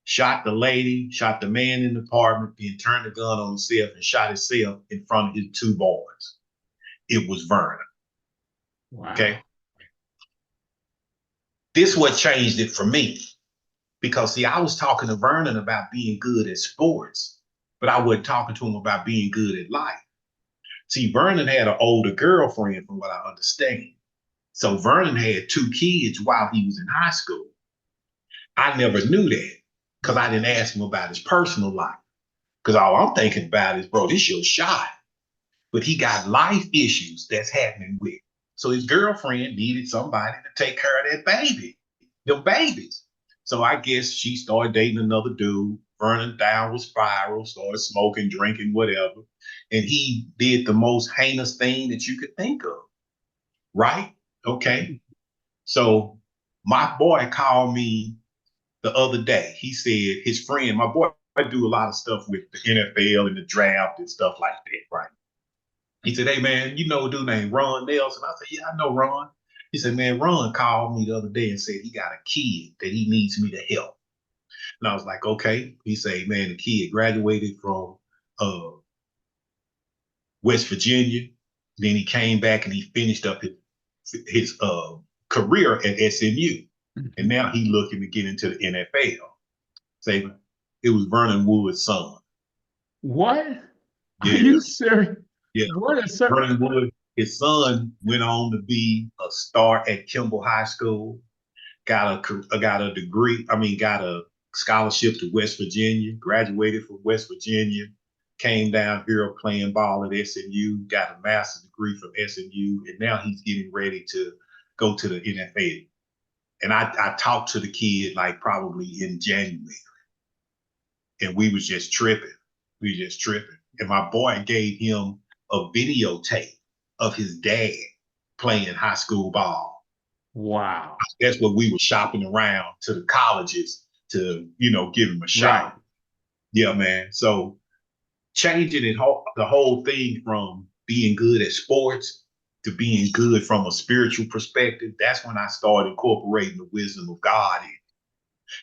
[SPEAKER 2] shot the lady, shot the man in the apartment, then turned the gun on himself and shot himself in front of his 2 boys. It was Vernon. Okay.
[SPEAKER 1] Wow.
[SPEAKER 2] This what changed it for me. Because see, I was talking to Vernon about being good at sports, but I wasn't talking to him about being good at life. See, Vernon had an older girlfriend from what I understand. So Vernon had 2 kids while he was in high school. I never knew that because I didn't ask him about his personal life. Because all I'm thinking about is, bro, this your shot. But he got life issues that's happening with. So his girlfriend needed somebody to take care of that baby, them babies. So I guess she started dating another dude. Vernon down was spiral, started smoking, drinking, whatever. And he did the most heinous thing that you could think of. Right? Okay. So my boy called me the other day. He said his friend, my boy, I do a lot of stuff with the NFL and the draft and stuff like that, right? He said, hey, man, you know a dude named Ron Nelson? I said, yeah, I know Ron. He said, man, Ron called me the other day and said he got a kid that he needs me to help. And I was like, okay. He said, man, the kid graduated from uh, West Virginia. Then he came back and he finished up his career at SMU. And
[SPEAKER 1] Mhm.
[SPEAKER 2] now he looking to get into the NFL. Say, it was Vernon Wood's son.
[SPEAKER 1] What? Are
[SPEAKER 2] Yeah,
[SPEAKER 1] you serious?
[SPEAKER 2] yeah.
[SPEAKER 1] What a sir.
[SPEAKER 2] Vernon Wood, his son went on to be a star at Kimball High School, got a degree, got a scholarship to West Virginia, graduated from West Virginia, came down here playing ball at SMU, got a master's degree from SMU, and now he's getting ready to go to the NFL. And I talked to the kid like probably in January, and we was just tripping. We were just tripping. And my boy gave him a videotape of his dad playing high school ball.
[SPEAKER 1] Wow.
[SPEAKER 2] That's what we were shopping around to the colleges to, give him a
[SPEAKER 1] Right.
[SPEAKER 2] shot. Yeah, man. So changing the whole thing from being good at sports to being good from a spiritual perspective, that's when I started incorporating the wisdom of God in.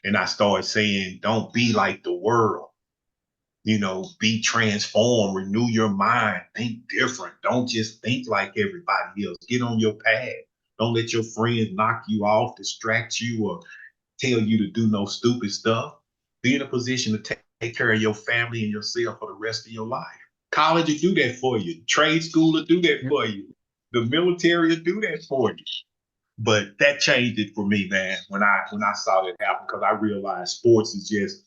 [SPEAKER 2] And I started saying, don't be like the world. Be transformed, renew your mind, think different. Don't just think like everybody else. Get on your path. Don't let your friends knock you off, distract you, or tell you to do no stupid stuff. Be in a position to take care of your family and yourself for the rest of your life. College will do that for you. Trade school will do that
[SPEAKER 1] Yep.
[SPEAKER 2] for you. The military will do that for you. But that changed it for me, man, when I saw that happen, because I realized sports is just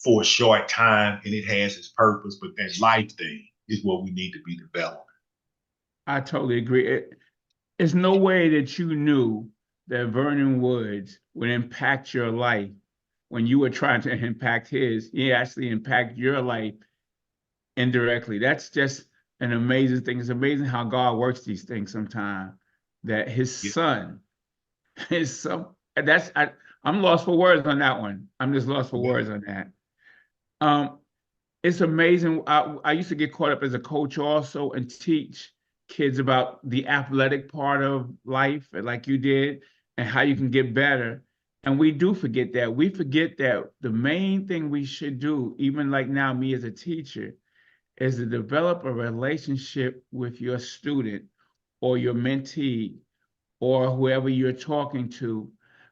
[SPEAKER 2] for a short time and it has its purpose, but that life thing is what we need to be developing.
[SPEAKER 1] I totally agree. There's no way that you knew that Vernon Woods would impact your life when you were trying to impact his. He actually impacted your life indirectly. That's just an amazing thing. It's amazing how God works these things sometimes. That his
[SPEAKER 2] Yeah,
[SPEAKER 1] son, his son, I'm lost for words on that one. I'm just lost for
[SPEAKER 2] yeah,
[SPEAKER 1] words on that. Um, it's amazing. I used to get caught up as a coach also and teach kids about the athletic part of life, like you did, and how you can get better. And we do forget that. We forget that the main thing we should do, even like now, me as a teacher, is to develop a relationship with your student or your mentee or whoever you're talking to,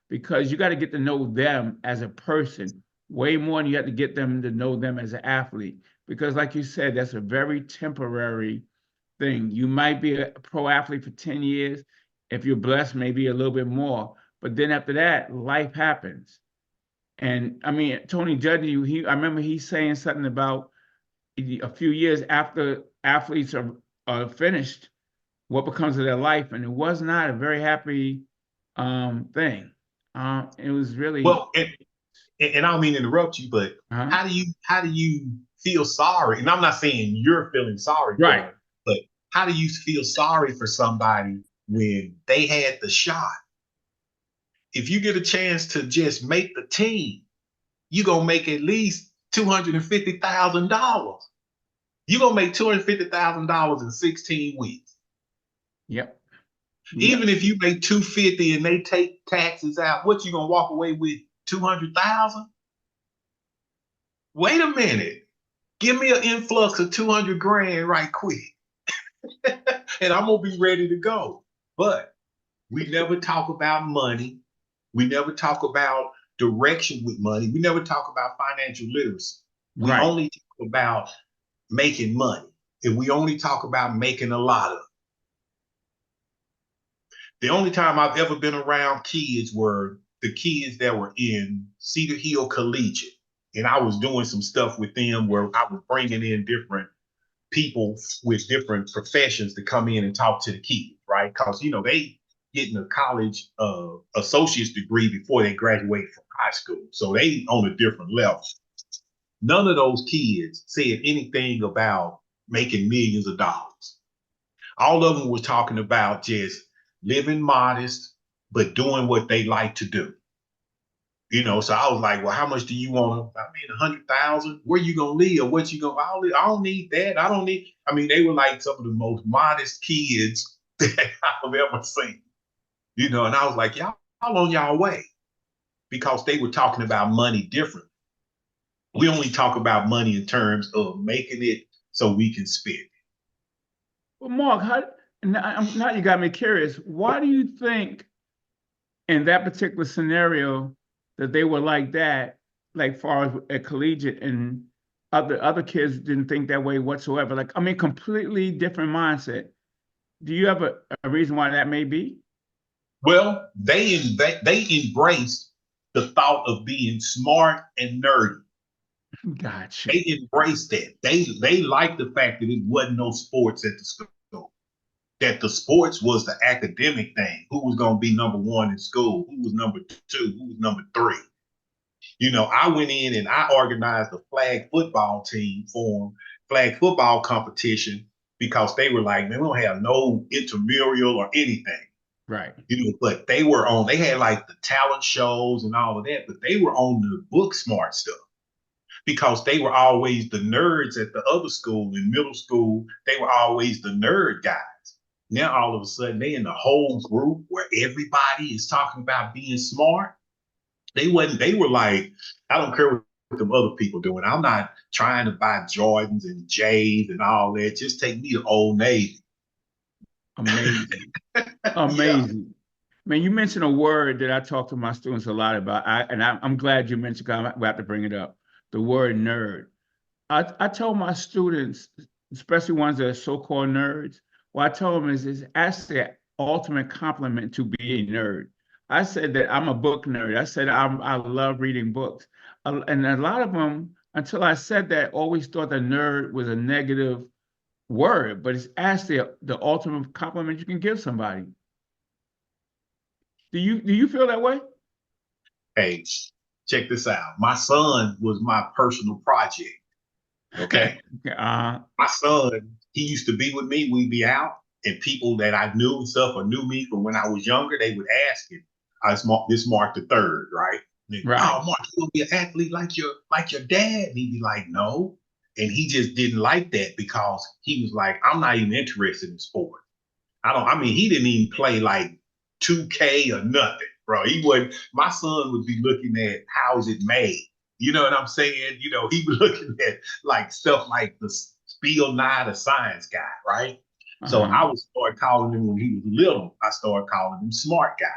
[SPEAKER 1] because you got to get to know them as a person way more than you have to get them to know them as an athlete. Because, like you said, that's a very temporary thing. You might be a pro athlete for 10 years. If you're blessed, maybe a little bit more. But then after that, life happens. And I mean, Tony judging you, I remember he saying something about a few years after athletes are finished, what becomes of their life, and it was not a very happy thing. It was really
[SPEAKER 2] well, and I don't mean to interrupt you, but
[SPEAKER 1] uh
[SPEAKER 2] how do you feel sorry? And I'm not saying you're feeling sorry for
[SPEAKER 1] right,
[SPEAKER 2] them, but how do you feel sorry for somebody when they had the shot? If you get a chance to just make the team, you're gonna make at least $250,000. You're gonna make $250,000 in 16 weeks.
[SPEAKER 1] yep,
[SPEAKER 2] Even
[SPEAKER 1] yep,
[SPEAKER 2] if you make 250 and they take taxes out, what you gonna walk away with? 200,000? Wait a minute. Give me an influx of 200 grand right quick. And I'm gonna be ready to go. But we never talk about money. We never talk about direction with money. We never talk about financial literacy. We
[SPEAKER 1] right,
[SPEAKER 2] only talk about making money. And we only talk about making a lot of it. The only time I've ever been around kids were the kids that were in Cedar Hill Collegiate. And I was doing some stuff with them where I was bringing in different people with different professions to come in and talk to the kids, right? Because, they getting a college associate's degree before they graduate from high school. So they on a different level. None of those kids said anything about making millions of dollars. All of them were talking about just living modest, but doing what they like to do. So I was like, well, how much do you want? I mean, 100,000. Where you gonna live? What you gonna? I don't need that. I don't need. I mean, they were like some of the most modest kids that I've ever seen. And I was like, y'all on y'all way, because they were talking about money different. We only talk about money in terms of making it so we can spend it.
[SPEAKER 1] Well, Mark, now you got me curious. Why do you think in that particular scenario that they were like that, like far as a collegiate, and other kids didn't think that way whatsoever? Like, I mean, completely different mindset. Do you have a reason why that may be?
[SPEAKER 2] Well, they embraced the thought of being smart and nerdy.
[SPEAKER 1] Gotcha.
[SPEAKER 2] They embraced that. They liked the fact that it wasn't no sports at the school. That the sports was the academic thing. Who was going to be number one in school? Who was number two? Who was number three? I went in and I organized a flag football team for them, flag football competition, because they were like, man, we don't have no intramural or anything.
[SPEAKER 1] Right.
[SPEAKER 2] But they had like the talent shows and all of that, but they were on the book smart stuff, because they were always the nerds at the other school. In middle school, they were always the nerd guys. Now all of a sudden they in the whole group where everybody is talking about being smart. They were like, I don't care what them other people doing. I'm not trying to buy Jordans and J's and all that. Just take me to Old Navy.
[SPEAKER 1] Amazing.
[SPEAKER 2] Yeah.
[SPEAKER 1] Amazing. Man, you mentioned a word that I talk to my students a lot about. I'm glad you mentioned, because we have to bring it up. The word nerd. I tell my students, especially ones that are so-called nerds, what I tell them is actually an ultimate compliment to be a nerd. I said that I'm a book nerd. I said I love reading books. And a lot of them, until I said that, always thought that nerd was a negative word, but it's actually the ultimate compliment you can give somebody. Do you feel that way?
[SPEAKER 2] Hey, check this out. My son was my personal project. Okay.
[SPEAKER 1] uh,
[SPEAKER 2] My son, he used to be with me. We'd be out, and people that I knew and stuff, or knew me from when I was younger, they would ask him, this Mark the third, right?
[SPEAKER 1] right.
[SPEAKER 2] Oh, Mark, you gonna be an athlete like your dad? And he'd be like, no. And he just didn't like that, because he was like, I'm not even interested in sport. I mean, he didn't even play like 2K or nothing, bro. He would My son would be looking at how is it made. You know what I'm saying? He was looking at like stuff like the Spiel Nye, the science guy, right? So
[SPEAKER 1] Uh-huh.
[SPEAKER 2] I would start calling him when he was little. I started calling him smart guy.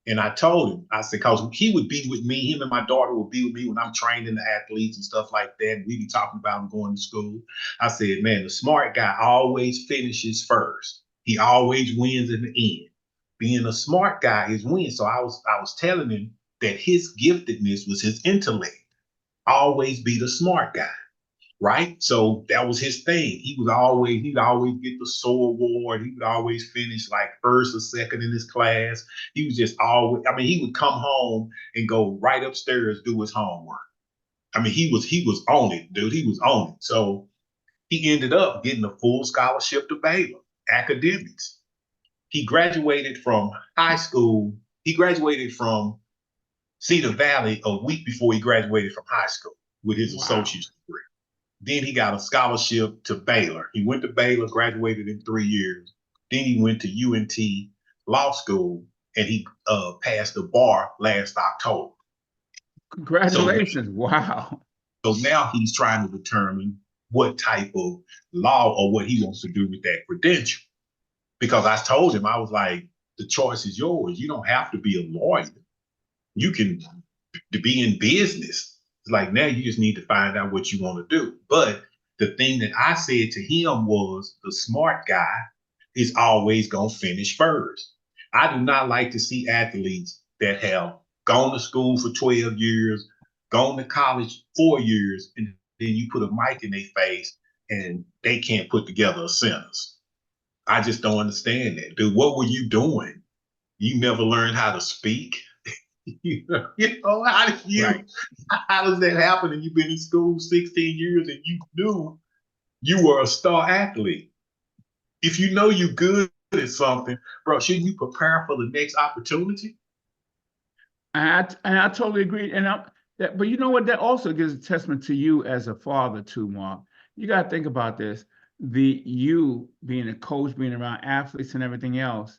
[SPEAKER 2] And I told him, I said, because he would be with me, him and my daughter would be with me when I'm training the athletes and stuff like that. We'd be talking about him going to school. I said, man, the smart guy always finishes first. He always wins in the end. Being a smart guy is win. So I was telling him that his giftedness was his intellect. Always be the smart guy, right? So that was his thing. He'd always get the SOAR award. He would always finish like first or second in his class. He was just always, I mean, he would come home and go right upstairs, do his homework. I mean, he was on it, dude. He was on it. So he ended up getting a full scholarship to Baylor, academics. He graduated from high school. He graduated from Cedar Valley a week before he graduated from high school with his
[SPEAKER 1] Wow.
[SPEAKER 2] associate's degree. Then he got a scholarship to Baylor. He went to Baylor, graduated in 3 years. Then he went to UNT Law School, and he passed the bar last October. So,
[SPEAKER 1] Congratulations. Wow.
[SPEAKER 2] so now he's trying to determine what type of law or what he wants to do with that credential. Because I told him, I was like, the choice is yours. You don't have to be a lawyer. You can be in business. It's like now you just need to find out what you want to do. But the thing that I said to him was the smart guy is always going to finish first. I do not like to see athletes that have gone to school for 12 years, gone to college 4 years, and then you put a mic in their face and they can't put together a sentence. I just don't understand that. Dude, what were you doing? You never learned how to speak. How do
[SPEAKER 1] Right.
[SPEAKER 2] how does that happen? And you've been in school 16 years and you knew you were a star athlete. If you know you're good at something, bro, shouldn't you prepare for the next opportunity?
[SPEAKER 1] And I totally agree. But you know what? That also gives a testament to you as a father too, Mark. You got to think about this. You being a coach, being around athletes and everything else,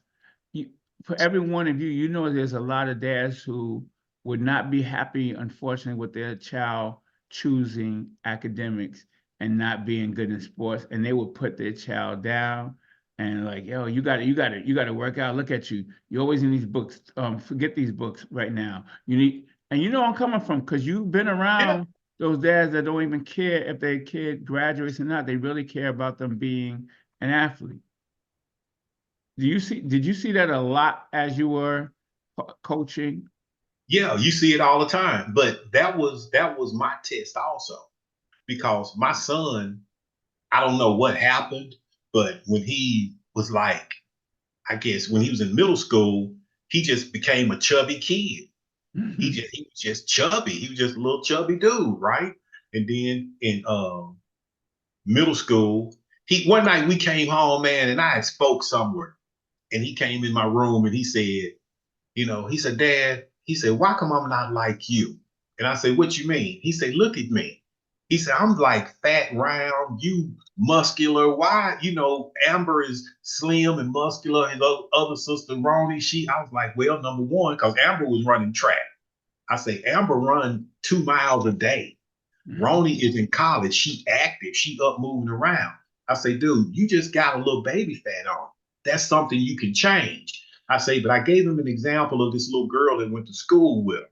[SPEAKER 1] you, for every one of you, you know there's a lot of dads who would not be happy, unfortunately, with their child choosing academics and not being good in sports, and they would put their child down and like, yo, you got to work out. Look at you. You're always in these books. Forget these books right now. You need, and you know I'm coming from because you've been
[SPEAKER 2] Yeah.
[SPEAKER 1] around those dads that don't even care if their kid graduates or not. They really care about them being an athlete. Did you see that a lot as you were coaching?
[SPEAKER 2] Yeah, you see it all the time. But that was my test also, because my son, I don't know what happened, but when he was like, I guess when he was in middle school, he just became a chubby kid.
[SPEAKER 1] Mhm.
[SPEAKER 2] He was just chubby. He was just a little chubby dude, right? And then in middle school, he one night we came home, man, and I had spoke somewhere, and he came in my room and he said, he said, Dad, he said, why come I'm not like you? And I said, what you mean? He said, look at me. He said, I'm like fat, round, you muscular. Why? Amber is slim and muscular. His other sister, Ronnie, I was like, well, number one, because Amber was running track. I say, Amber run 2 miles a day.
[SPEAKER 1] Mhm.
[SPEAKER 2] Ronnie is in college. She active. She up moving around. I say, dude, you just got a little baby fat on. That's something you can change. I say, but I gave him an example of this little girl that went to school with him.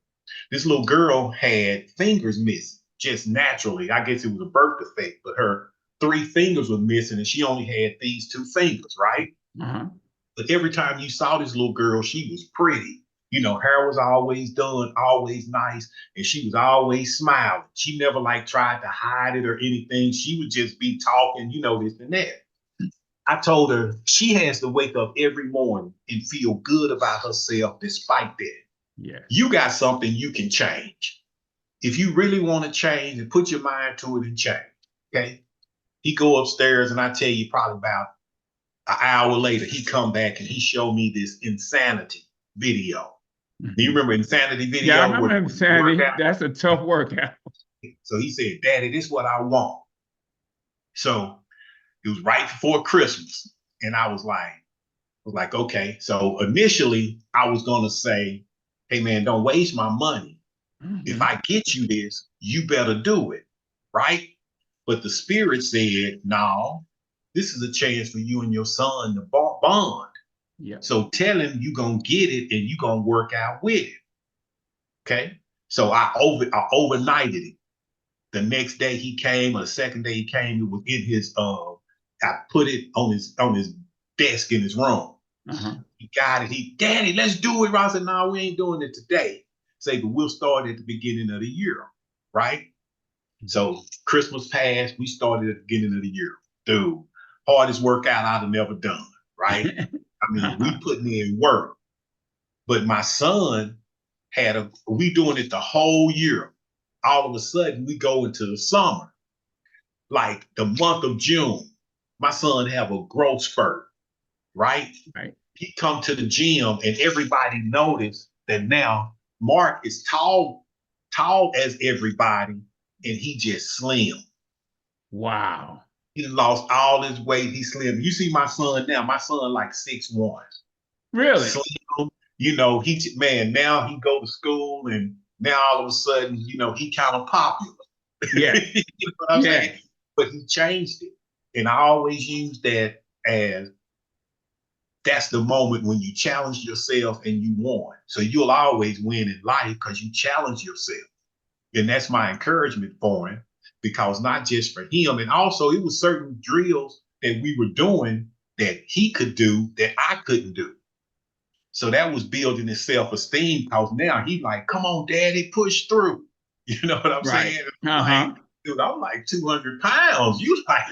[SPEAKER 2] This little girl had fingers missing just naturally. I guess it was a birth defect, but her 3 fingers were missing and she only had these 2 fingers, right?
[SPEAKER 1] Uh-huh.
[SPEAKER 2] But every time you saw this little girl, she was pretty. Hair was always done, always nice, and she was always smiling. She never like tried to hide it or anything. She would just be talking, this and that. I told her she has to wake up every morning and feel good about herself despite that.
[SPEAKER 1] Yes.
[SPEAKER 2] You got something you can change. If you really want to change and put your mind to it and change, okay? He go upstairs and I tell you probably about an hour later, he come back and he showed me this insanity video. Do you
[SPEAKER 1] Mhm.
[SPEAKER 2] remember insanity
[SPEAKER 1] Yeah, I
[SPEAKER 2] video
[SPEAKER 1] remember
[SPEAKER 2] where
[SPEAKER 1] him
[SPEAKER 2] you
[SPEAKER 1] saying
[SPEAKER 2] work out?
[SPEAKER 1] that's a tough workout.
[SPEAKER 2] So he said, Daddy, this is what I want. So it was right before Christmas. And I was like, okay. So initially I was gonna say, hey man, don't waste my money. If
[SPEAKER 1] Mhm.
[SPEAKER 2] I get you this, you better do it. Right? But the spirit said, no, this is a chance for you and your son to bond.
[SPEAKER 1] Yeah.
[SPEAKER 2] So tell him you gonna get it and you gonna work out with it. Okay. So I overnighted it. The next day he came, or the second day he came, it was in his I put it on his desk in his room.
[SPEAKER 1] Uh-huh.
[SPEAKER 2] He got it. Daddy, let's do it. I said, no, we ain't doing it today. Say, but we'll start at the beginning of the year, right? So Christmas passed, we started at the beginning of the year. Dude, hardest workout I'd have never done, right? I mean, we
[SPEAKER 1] Uh-huh.
[SPEAKER 2] putting in work. But my son we doing it the whole year. All of a sudden, we go into the summer, like the month of June. My son have a growth spurt, right?
[SPEAKER 1] Right.
[SPEAKER 2] He come to the gym and everybody noticed that now Mark is tall as everybody, and he just slim.
[SPEAKER 1] Wow.
[SPEAKER 2] He lost all his weight. He's slim. You see my son now. My son like 6'1",
[SPEAKER 1] Really?
[SPEAKER 2] slim. Man. Now he go to school, and now all of a sudden, he kind of popular.
[SPEAKER 1] Yeah.
[SPEAKER 2] You know what I'm saying?
[SPEAKER 1] Yes.
[SPEAKER 2] But he changed it, and I always use that as that's the moment when you challenge yourself and you won. So you'll always win in life because you challenge yourself. And that's my encouragement for him, because not just for him, and also it was certain drills that we were doing that he could do that I couldn't do. So that was building his self-esteem, because now he like, come on, daddy, push through. You know what I'm
[SPEAKER 1] Right.
[SPEAKER 2] saying? Like,
[SPEAKER 1] Uh-huh.
[SPEAKER 2] dude, I'm like 200 pounds. You like,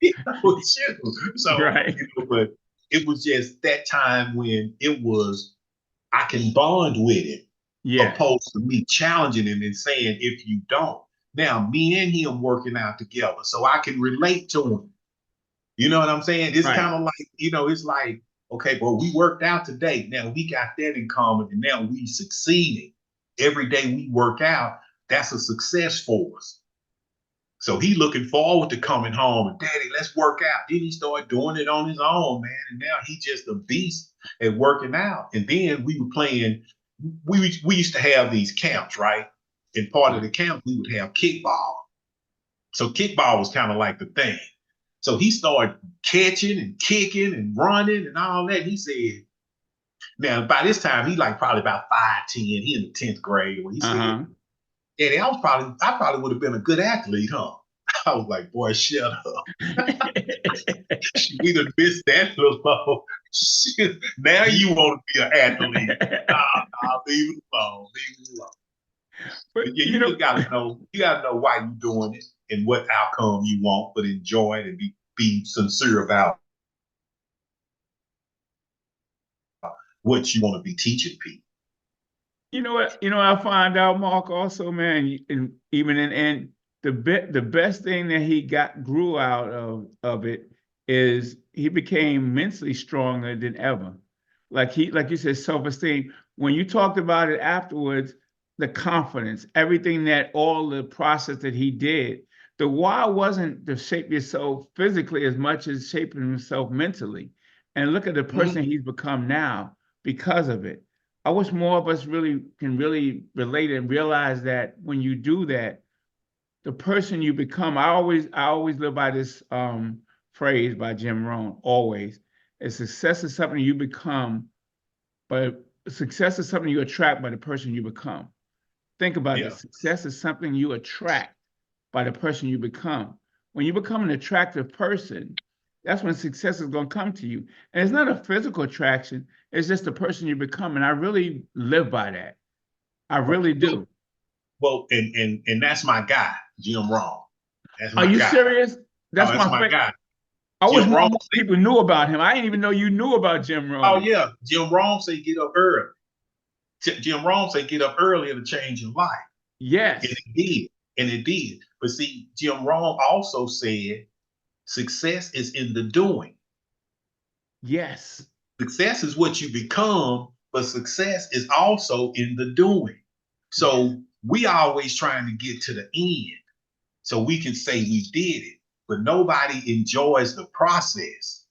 [SPEAKER 2] shoot. So,
[SPEAKER 1] Right.
[SPEAKER 2] but it was just that time when it was, I can bond with it,
[SPEAKER 1] Yes.
[SPEAKER 2] opposed to me challenging him and saying, if you don't. Now, me and him working out together, so I can relate to him. You know what I'm saying? It's
[SPEAKER 1] Right.
[SPEAKER 2] kind of like, it's like, okay, well, we worked out today. Now we got that in common, and now we succeeding. every day we work out, that's a success for us. So he looking forward to coming home and Daddy, let's work out. Then he started doing it on his own, man. And now he just a beast at working out. And then we were playing, we used to have these camps, right? And part of the camp, we would have kickball. So kickball was kind of like the thing. So he started catching and kicking and running and all that. He said, now by this time, he like probably about 5'10". He in the 10th grade. When he said, Daddy, I probably would have been a good athlete, huh? I was like, boy, shut up. We done missed that little shit. Now you want to be an athlete. Nah, leave it alone. Leave it alone. But yeah, you just gotta know why you're doing it and what outcome you want, but enjoy it and be sincere about what you want to be teaching people.
[SPEAKER 1] You know what? I find out, Mark, also, man, and even in the best thing that he grew out of it is he became mentally stronger than ever. Like you said, self-esteem. When you talked about it afterwards, the confidence, everything all the process that he did, the why wasn't to shape yourself physically as much as shaping himself mentally. And look at the person he's become now because of it. I wish more of us can relate and realize that when you do that, the person you become. I always live by this phrase by Jim Rohn. Always, success is something you become, but success is something you attract by the person you become. Think about this. Success is something you attract by the person you become. When you become an attractive person, that's when success is going to come to you. And it's not a physical attraction. It's just the person you become. And I really live by that. I really do.
[SPEAKER 2] Well, and that's my guy, Jim Rohn. That's my
[SPEAKER 1] Are you
[SPEAKER 2] guy.
[SPEAKER 1] serious?
[SPEAKER 2] That's my guy.
[SPEAKER 1] I wish more people knew about him. I didn't even know you knew about Jim Rohn.
[SPEAKER 2] Oh, yeah. Jim Rohn say get up early. Jim Rohn say get up early to change your life.
[SPEAKER 1] Yes.
[SPEAKER 2] And it did. And it did. But see, Jim Rohn also said success is in the doing.
[SPEAKER 1] Yes.
[SPEAKER 2] Success is what you become, but success is also in the doing. So we always trying to get to the end so we can say we did it, but nobody enjoys the process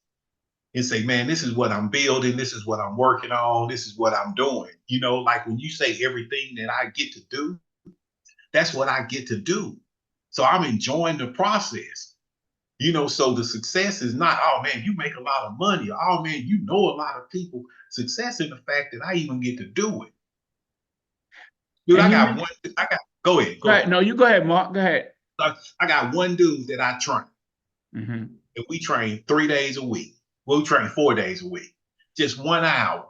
[SPEAKER 2] and say, man, this is what I'm building. This is what I'm working on. This is what I'm doing. Like when you say everything that I get to do, that's what I get to do. So I'm enjoying the process. So the success is not, oh man, you make a lot of money. Or, oh man, you know a lot of people. Success in the fact that I even get to do it. Dude, go ahead.
[SPEAKER 1] Go ahead. No, you go ahead, Mark. Go ahead.
[SPEAKER 2] I got one dude that I train. And we train 3 days a week. Well, we train 4 days a week, just 1 hour.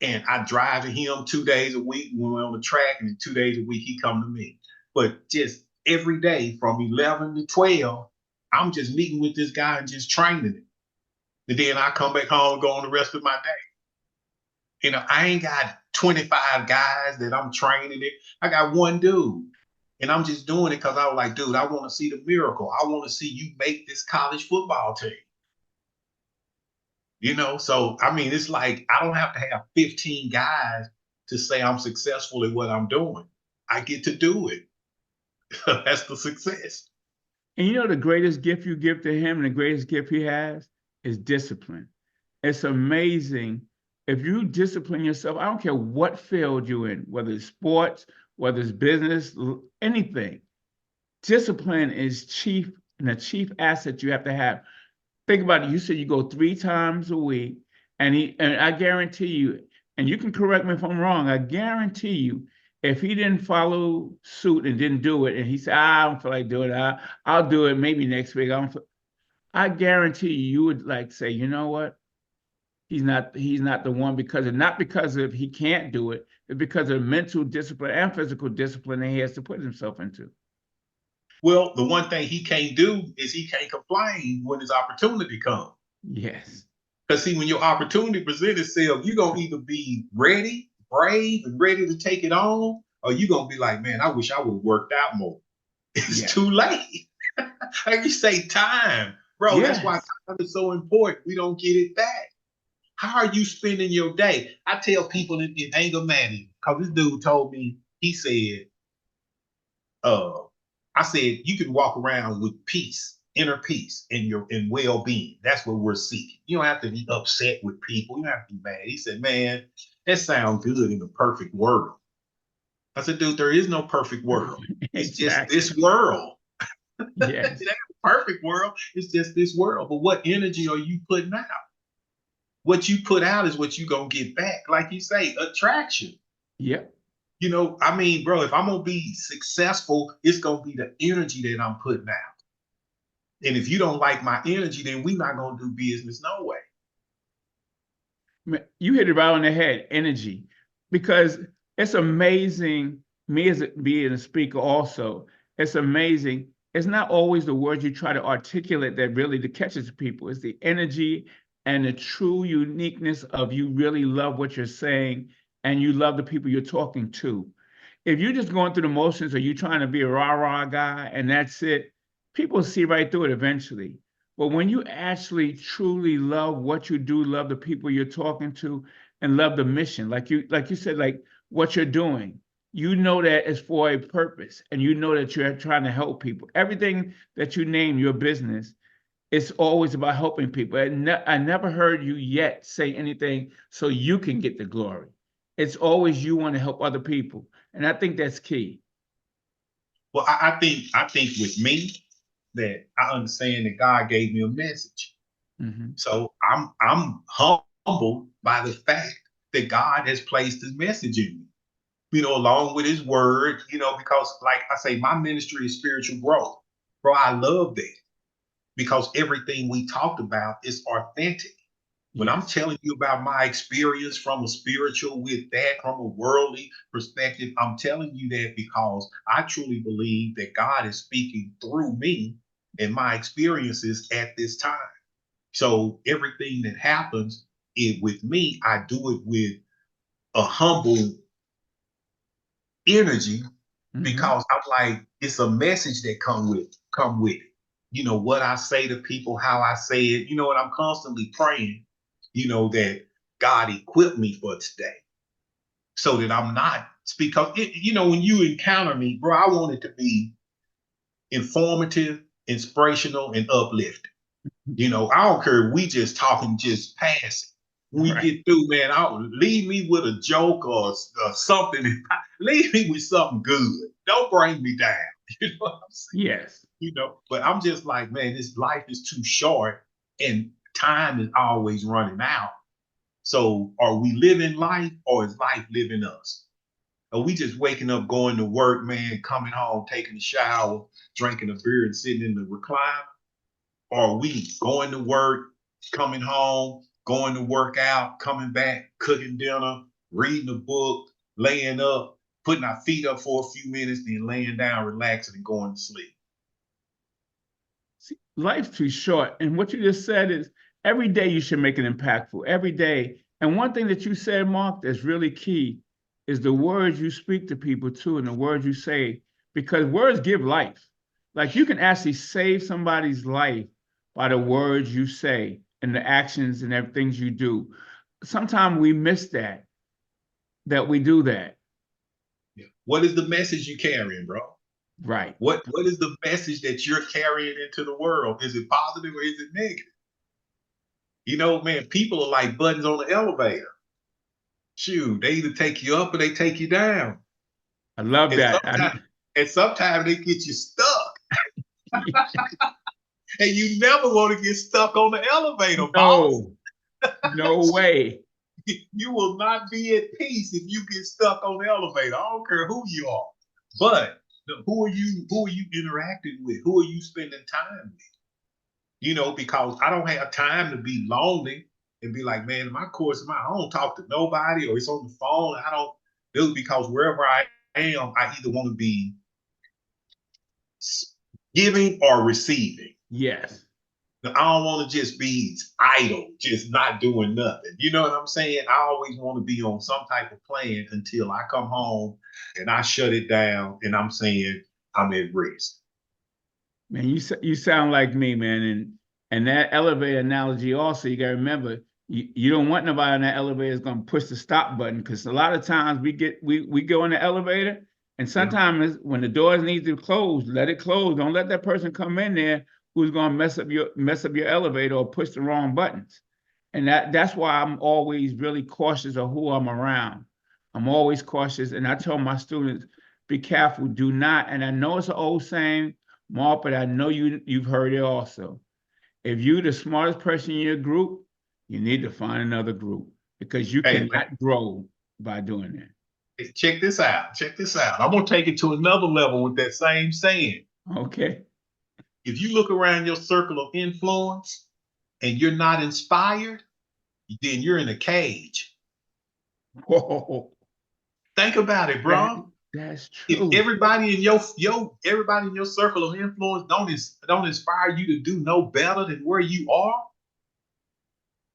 [SPEAKER 2] And I drive to him 2 days a week when we're on the track, and then 2 days a week he come to me. But just every day from 11 to 12, I'm just meeting with this guy and just training him. And then I come back home and go on the rest of my day. I ain't got 25 guys that I'm training it. I got one dude. And I'm just doing it because I was like, dude, I want to see the miracle. I want to see you make this college football team. So I mean, it's like I don't have to have 15 guys to say I'm successful at what I'm doing. I get to do it. That's the success.
[SPEAKER 1] And the greatest gift you give to him and the greatest gift he has is discipline. It's amazing. If you discipline yourself, I don't care what field you're in, whether it's sports, whether it's business, anything. Discipline is a chief asset you have to have. Think about it. You said you go 3 times a week, and I guarantee you, and you can correct me if I'm wrong, I guarantee you, if he didn't follow suit and didn't do it, and he said, I don't feel like doing it, I'll do it maybe next week. I guarantee you would like say, you know what? He's not the one not because of he can't do it, it's because of mental discipline and physical discipline that he has to put himself into.
[SPEAKER 2] Well, the one thing he can't do is he can't complain when his opportunity comes.
[SPEAKER 1] Yes.
[SPEAKER 2] Because see, when your opportunity presents itself, you're going to either be ready, brave, and ready to take it on, or you're going to be like, man, I wish I would have worked out more. It's too late. Like you say, time. Bro, that's why time is so important. We don't get it back. How are you spending your day? I tell people in anger management, Because this dude told me, he said, uh, I said, you can walk around with peace, inner peace, and your and well-being. That's what we're seeking. You don't have to be upset with people. You don't have to be mad. He said, man, that sounds good in a perfect world. I said, dude, there is no perfect world. It's just
[SPEAKER 1] Exactly.
[SPEAKER 2] this world. It
[SPEAKER 1] Yes.
[SPEAKER 2] ain't a perfect world. It's just this world. But what energy are you putting out? What you put out is what you're gonna get back. Like you say, attraction.
[SPEAKER 1] Yep.
[SPEAKER 2] You know, I mean, bro, if I'm gonna be successful, it's gonna be the energy that I'm putting out. And if you don't like my energy, then we're not gonna do business no way.
[SPEAKER 1] You hit it right on the head, energy, because it's amazing. Me as being a speaker, also, it's amazing. It's not always the words you try to articulate that really catches people. It's the energy and the true uniqueness of you really love what you're saying and you love the people you're talking to. If you're just going through the motions or you trying to be a rah-rah guy and that's it, people see right through it eventually. But when you actually truly love what you do, love the people you're talking to, and love the mission, like you said, like what you're doing, you know that it's for a purpose, and you know that you're trying to help people. Everything that you name your business, it's always about helping people. I never heard you yet say anything so you can get the glory. It's always you want to help other people, and I think that's key.
[SPEAKER 2] Well, I think with me that I understand that God gave me a message.
[SPEAKER 1] Hmm.
[SPEAKER 2] So I'm humbled by the fact that God has placed his message in me. You know, along with his word, you know, because like I say, my ministry is spiritual growth. Bro, I love that because everything we talked about is authentic. When I'm
[SPEAKER 1] Yes.
[SPEAKER 2] telling you about my experience from a spiritual with that, from a worldly perspective, I'm telling you that because I truly believe that God is speaking through me and my experiences at this time. So everything that happens with me, I do it with a humble energy
[SPEAKER 1] Hmm.
[SPEAKER 2] because I'm like, it's a message that come with it. You know, what I say to people, how I say it, you know, and I'm constantly praying, you know, that God equipped me for today so that I'm not because you know, when you encounter me, bro, I want it to be informative, inspirational, and uplifting. You know, I don't care if we just talking, just passing. When we
[SPEAKER 1] Right.
[SPEAKER 2] get through, man, I'll leave me with a joke or something. Leave me with something good. Don't bring me down. You know what I'm saying?
[SPEAKER 1] Yes.
[SPEAKER 2] You know, but I'm just like, man, this life is too short and time is always running out. So are we living life or is life living us? Are we just waking up, going to work, man, coming home, taking a shower, drinking a beer and sitting in the recliner? Or are we going to work, coming home, going to work out, coming back, cooking dinner, reading a book, laying up, putting our feet up for a few minutes, then laying down, relaxing, and going to sleep?
[SPEAKER 1] See, life's too short. And what you just said is every day you should make it impactful, every day. And one thing that you said, Mark, that's really key is the words you speak to people too, and the words you say, because words give life. Like you can actually save somebody's life by the words you say and the actions and everything you do. Sometimes we miss that we do that.
[SPEAKER 2] Yeah. What is the message you carrying, bro?
[SPEAKER 1] Right.
[SPEAKER 2] What is the message that you're carrying into the world? Is it positive or is it negative? You know, man, people are like buttons on the elevator. Shoot, they either take you up or they take you down.
[SPEAKER 1] I love
[SPEAKER 2] And
[SPEAKER 1] that.
[SPEAKER 2] sometimes they get you stuck. And you never want to get stuck on the elevator, boss.
[SPEAKER 1] No, no way.
[SPEAKER 2] You will not be at peace if you get stuck on the elevator. I don't care who you are. But who are you interacting with? Who are you spending time with? You know, because I don't have time to be lonely and be like, man, my course, I don't talk to nobody or it's on the phone. I don't do it because wherever I am, I either want to be giving or receiving.
[SPEAKER 1] Yes.
[SPEAKER 2] I don't want to just be idle, just not doing nothing. You know what I'm saying? I always want to be on some type of plan until I come home and I shut it down and I'm saying I'm at rest.
[SPEAKER 1] Man, you sound like me, man, and that elevator analogy also. You got to remember You don't want nobody in that elevator is gonna push the stop button, because a lot of times we go in the elevator, and
[SPEAKER 2] Yeah.
[SPEAKER 1] sometimes when the doors need to close, let it close. Don't let that person come in there who's gonna mess up your elevator or push the wrong buttons. And that's why I'm always really cautious of who I'm around. I'm always cautious, and I tell my students, be careful, do not, and I know it's an old saying, Mark, but I know you've heard it also. If you're the smartest person in your group, you need to find another group, because you
[SPEAKER 2] Hey, man,
[SPEAKER 1] cannot grow by doing that.
[SPEAKER 2] check this out. Check this out. I'm gonna take it to another level with that same saying.
[SPEAKER 1] Okay.
[SPEAKER 2] If you look around your circle of influence and you're not inspired, then you're in a cage.
[SPEAKER 1] Whoa,
[SPEAKER 2] Think about it,
[SPEAKER 1] that
[SPEAKER 2] bro.
[SPEAKER 1] that's
[SPEAKER 2] If
[SPEAKER 1] true.
[SPEAKER 2] everybody in everybody in your circle of influence don't inspire you to do no better than where you are,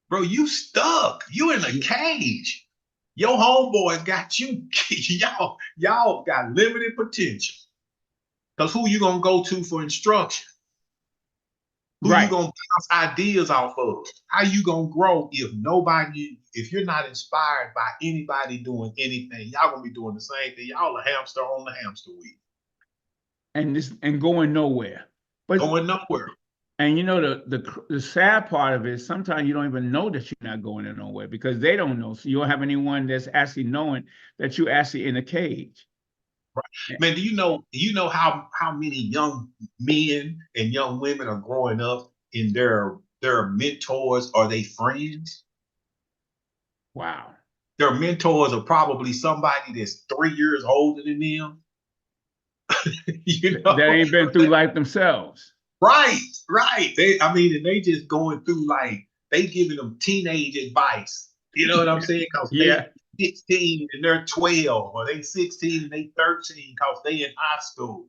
[SPEAKER 2] bro, you stuck. You in a
[SPEAKER 1] Yeah.
[SPEAKER 2] cage. Your homeboys got you. Y'all got limited potential. Because who you gonna go to for instruction? Who you
[SPEAKER 1] Right.
[SPEAKER 2] gonna bounce ideas off of? How you gonna grow if you're not inspired by anybody doing anything? Y'all gonna be doing the same thing. Y'all a hamster on the hamster wheel,
[SPEAKER 1] And going nowhere. But
[SPEAKER 2] going nowhere.
[SPEAKER 1] and you know the sad part of it is sometimes you don't even know that you're not going nowhere, because they don't know. So you don't have anyone that's actually knowing that you're actually in a cage.
[SPEAKER 2] Man, do you know how many young men and young women are growing up and their mentors are they friends?
[SPEAKER 1] Wow.
[SPEAKER 2] Their mentors are probably somebody that's 3 years older than them. you
[SPEAKER 1] That
[SPEAKER 2] know,
[SPEAKER 1] ain't been through life themselves.
[SPEAKER 2] right, right. And they just going through like they giving them teenage advice. You know what I'm saying? Because
[SPEAKER 1] Yeah.
[SPEAKER 2] they 16 and they're 12, or they 16 and they 13 because they in high school.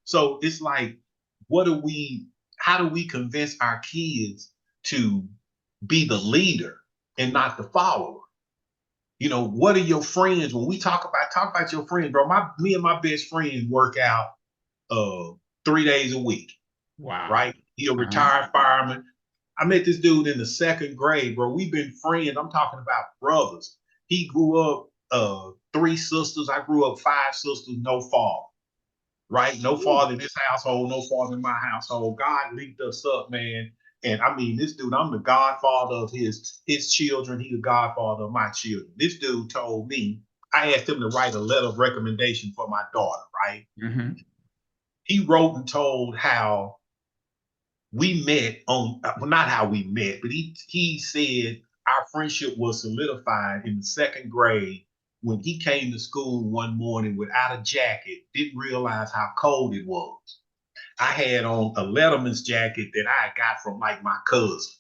[SPEAKER 2] So it's like, what do we? How do we convince our kids to be the leader and not the follower? What are your friends? When we talk about your friends, bro. Me and my best friend work out 3 days a week,
[SPEAKER 1] Wow.
[SPEAKER 2] right? He a
[SPEAKER 1] Uh-huh.
[SPEAKER 2] retired fireman. I met this dude in the second grade, bro. We've been friends. I'm talking about brothers. He grew up three sisters. I grew up five sisters, no father. Right? No
[SPEAKER 1] Ooh.
[SPEAKER 2] father in this household, no father in my household. God linked us up, man. And I mean, this dude, I'm the godfather of his children. He the godfather of my children. This dude told me, I asked him to write a letter of recommendation for my daughter, right?
[SPEAKER 1] Mm-hmm.
[SPEAKER 2] He wrote and told how we met on, well, not how we met, but he said our friendship was solidified in the second grade when he came to school one morning without a jacket, didn't realize how cold it was. I had on a Letterman's jacket that I got from like my cousin.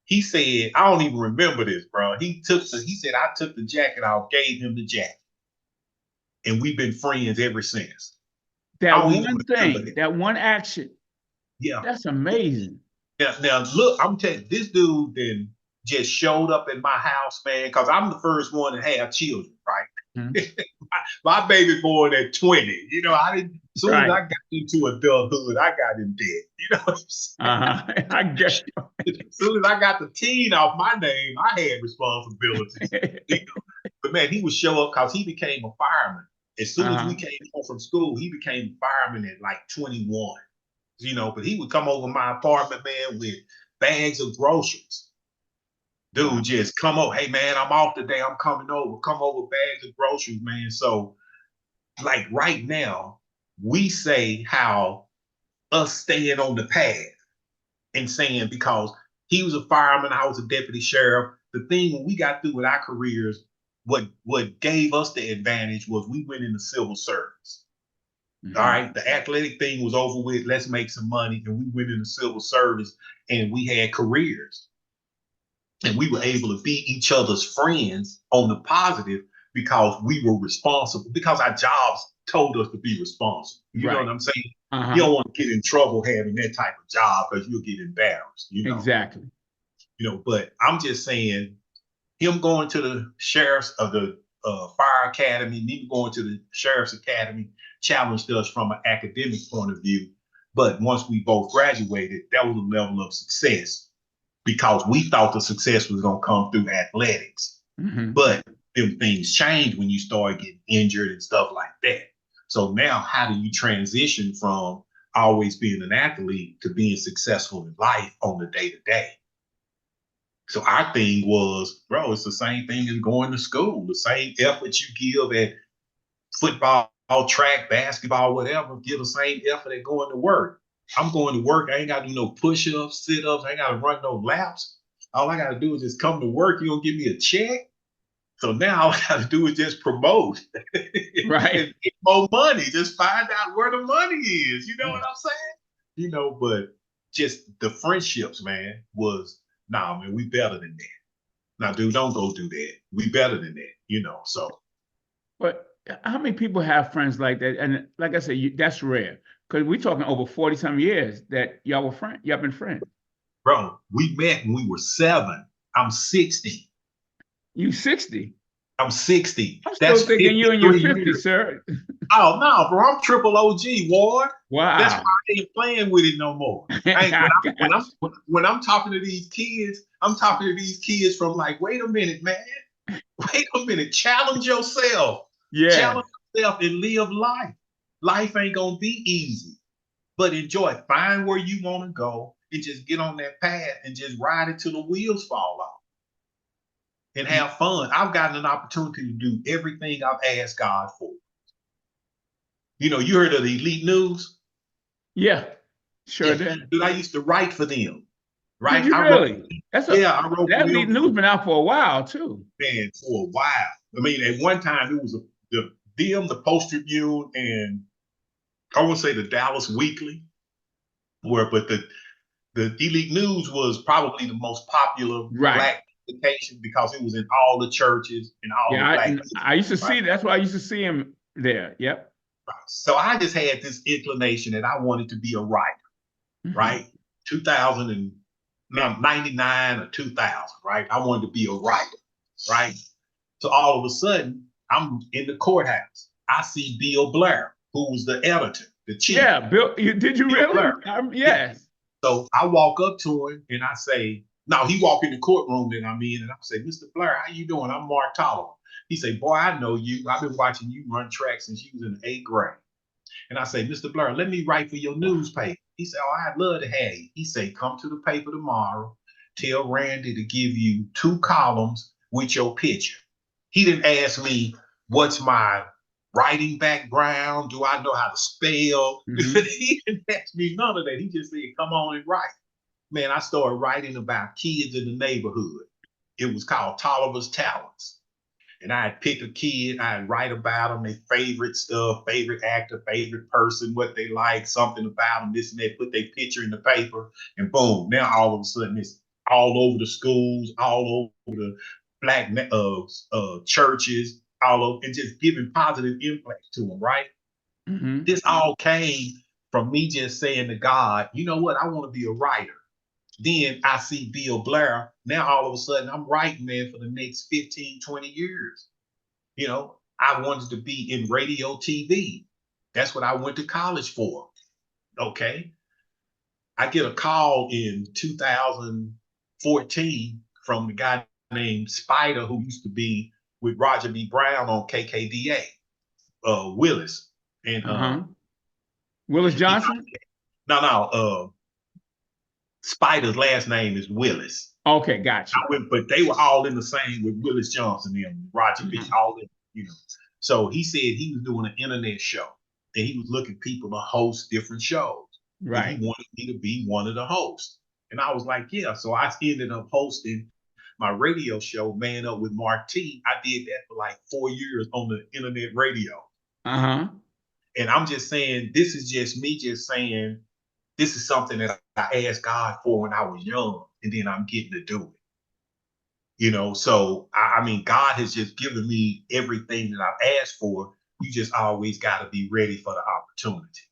[SPEAKER 2] He said, I don't even remember this, bro. He said I took the jacket off, gave him the jacket, and we've been friends ever since. I
[SPEAKER 1] That
[SPEAKER 2] don't even
[SPEAKER 1] one
[SPEAKER 2] remember
[SPEAKER 1] thing,
[SPEAKER 2] it.
[SPEAKER 1] that one action,
[SPEAKER 2] Yeah.
[SPEAKER 1] that's amazing.
[SPEAKER 2] Now look, I'm telling you, this dude then just showed up in my house, man, because I'm the first one to have children, right?
[SPEAKER 1] Mhm.
[SPEAKER 2] My baby born at 20. I didn't, as soon as
[SPEAKER 1] Right.
[SPEAKER 2] I got into adulthood, I got in debt. You know what I'm saying?
[SPEAKER 1] Uh-huh. I get
[SPEAKER 2] As soon as I got the teen off my name, I had responsibilities. You
[SPEAKER 1] you.
[SPEAKER 2] know? But man, he would show up because he became a fireman. As soon as we
[SPEAKER 1] Uh-huh.
[SPEAKER 2] came home from school, he became a fireman at like 21. But he would come over my apartment, man, with bags of groceries.
[SPEAKER 1] Wow.
[SPEAKER 2] Dude, just come over. Hey, man, I'm off today. I'm coming over. Come over, bags of groceries, man. So, like right now, we say how us staying on the path and saying because he was a fireman, I was a deputy sheriff. The thing when we got through with our careers, what gave us the advantage was we went into civil service. All
[SPEAKER 1] Mm-hmm.
[SPEAKER 2] right, the athletic thing was over with. Let's make some money, and we went into civil service, and we had careers, and we were able to be each other's friends on the positive because we were responsible because our jobs told us to be responsible. You know what
[SPEAKER 1] Right.
[SPEAKER 2] I'm saying? You
[SPEAKER 1] Uh-huh.
[SPEAKER 2] don't want to get in trouble having that type of job because you'll get embarrassed.
[SPEAKER 1] Exactly.
[SPEAKER 2] But I'm just saying, him going to the sheriff's of the fire academy, me going to the sheriff's academy, challenged us from an academic point of view. But once we both graduated, that was a level of success because we thought the success was going to come through athletics.
[SPEAKER 1] Mm-hmm.
[SPEAKER 2] But them things change when you start getting injured and stuff like that. So now, how do you transition from always being an athlete to being successful in life on the day to day? So our thing was, bro, it's the same thing as going to school. The same effort you give at football, track, basketball, whatever, give the same effort at going to work. I'm going to work. I ain't got to do no push-ups, sit-ups. I ain't got to run no laps. All I got to do is just come to work. You gonna give me a check? So now all I got to do is just promote
[SPEAKER 1] Right.
[SPEAKER 2] and get more money. Just find out where the money is. You know what I'm saying? But just the friendships, man, was, nah, man, we better than that. Now, dude, don't go do that. We better than that, so.
[SPEAKER 1] But how many people have friends like that? And like I said, that's rare, because we're talking over 40 some years that y'all were friends. Y'all been friends.
[SPEAKER 2] Bro, we met when we were 7. I'm 60.
[SPEAKER 1] You 60.
[SPEAKER 2] I'm 60.
[SPEAKER 1] I'm still
[SPEAKER 2] That's
[SPEAKER 1] thinking you in your
[SPEAKER 2] 53
[SPEAKER 1] 50s,
[SPEAKER 2] years.
[SPEAKER 1] sir.
[SPEAKER 2] Oh, no, bro, I'm triple OG, Ward.
[SPEAKER 1] Wow.
[SPEAKER 2] That's why I ain't playing with it no more. When I'm talking to these kids, I'm talking to these kids from like, wait a minute, man. Wait a minute. Challenge yourself.
[SPEAKER 1] Yeah.
[SPEAKER 2] Challenge yourself and live life. Life ain't gonna be easy, but enjoy it. Find where you want to go and just get on that path and just ride it till the wheels fall off and have fun. I've gotten an opportunity to do everything I've asked God for. You heard of the Elite News?
[SPEAKER 1] Yeah, sure did.
[SPEAKER 2] Dude, I used to write for them. Right?
[SPEAKER 1] Did you really?
[SPEAKER 2] I wrote
[SPEAKER 1] that
[SPEAKER 2] for
[SPEAKER 1] lead
[SPEAKER 2] them.
[SPEAKER 1] news been out for a while too.
[SPEAKER 2] Man, for a while. I mean, at one time it was the Post Tribune, and I would say the Dallas Weekly, but the Elite News was probably the most popular black publication because it was in all the churches and all the black people.
[SPEAKER 1] I used to see, that's why I used to see him there. Yep.
[SPEAKER 2] So I just had this inclination that I wanted to be a writer, right? 99 or 2000, right? I wanted to be a writer, right? So all of a sudden, I'm in the courthouse. I see Bill Blair, who was the editor, the chief.
[SPEAKER 1] Yeah, Bill, did you
[SPEAKER 2] Bill
[SPEAKER 1] really? Yes.
[SPEAKER 2] So I walk up to him and I say, no, he walk in the courtroom that I'm in, and I say, Mr. Blair, how you doing? I'm Mark Toliver. He say, boy, I know you. I've been watching you run track since you was in the 8th grade. And I say, Mr. Blair, let me write for your newspaper. He said, oh, I'd love to have you. He said, come to the paper tomorrow. Tell Randy to give you 2 columns with your picture. He didn't ask me, what's my writing background? Do I know how to spell? Mm-hmm. He didn't ask me none of that. He just said, come on and write. Man, I started writing about kids in the neighborhood. It was called Toliver's Talents. And I'd pick a kid, I'd write about them, their favorite stuff, favorite actor, favorite person, what they like, something about them, this and that, put their picture in the paper, and boom, now all of a sudden it's all over the schools, all over the black churches, all over, and just giving positive impact to them, right? Mm-hmm. This all came from me just saying to God, you know what, I want to be a writer. Then I see Bill Blair. Now all of a sudden I'm writing, man, for the next 15, 20 years. I wanted to be in radio, TV. That's what I went to college for. Okay. I get a call in 2014 from the guy named Spider, who used to be with Roger B. Brown on KKDA, Willis. And
[SPEAKER 1] Willis Johnson?
[SPEAKER 2] No. Spider's last name is Willis.
[SPEAKER 1] Okay, gotcha.
[SPEAKER 2] But they were all in the same with Willis Johnson and Roger B. All in, So he said he was doing an internet show and he was looking people to host different shows. Right. And he wanted me to be one of the hosts. And I was like, yeah. So I ended up hosting my radio show, Man Up with Mark T. I did that for like 4 years on the internet radio. And I'm just saying, this is just me just saying, this is something that I asked God for when I was young, and then I'm getting to do it. So I mean, God has just given me everything that I've asked for. You just always got to be ready for the opportunity.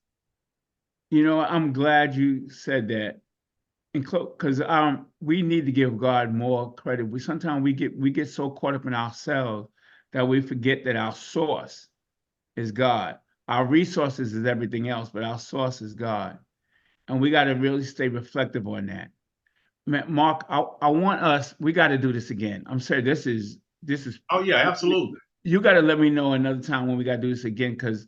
[SPEAKER 1] I'm glad you said that, because we need to give God more credit. Sometimes we get so caught up in ourselves that we forget that our source is God. Our resources is everything else, but our source is God. And we got to really stay reflective on that. Mark, I want us, we got to do this again. I'm sorry, this is,
[SPEAKER 2] Oh yeah, absolutely.
[SPEAKER 1] you got to let me know another time when we got to do this again, because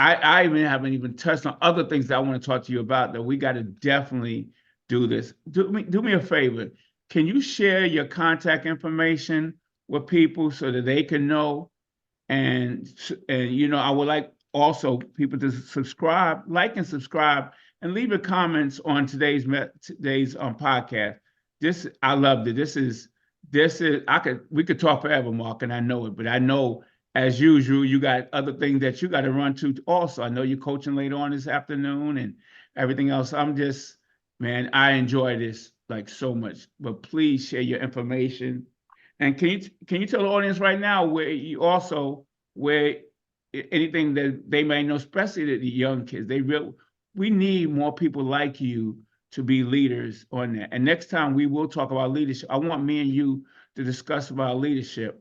[SPEAKER 1] I even haven't even touched on other things that I want to talk to you about that we got to definitely do this. Do me a favor. Can you share your contact information with people so that they can know? And you know, I would like also people to subscribe, like and subscribe, and leave your comments on today's podcast. This I loved it. This is we could talk forever, Mark, and I know it, but I know as usual you got other things that you got to run to also. I know you're coaching later on this afternoon and everything else. I'm just, man, I enjoy this like so much. But please share your information. And can you tell the audience right now where you also where anything that they may know, especially the young kids, we need more people like you to be leaders on that. And next time we will talk about leadership. I want me and you to discuss about leadership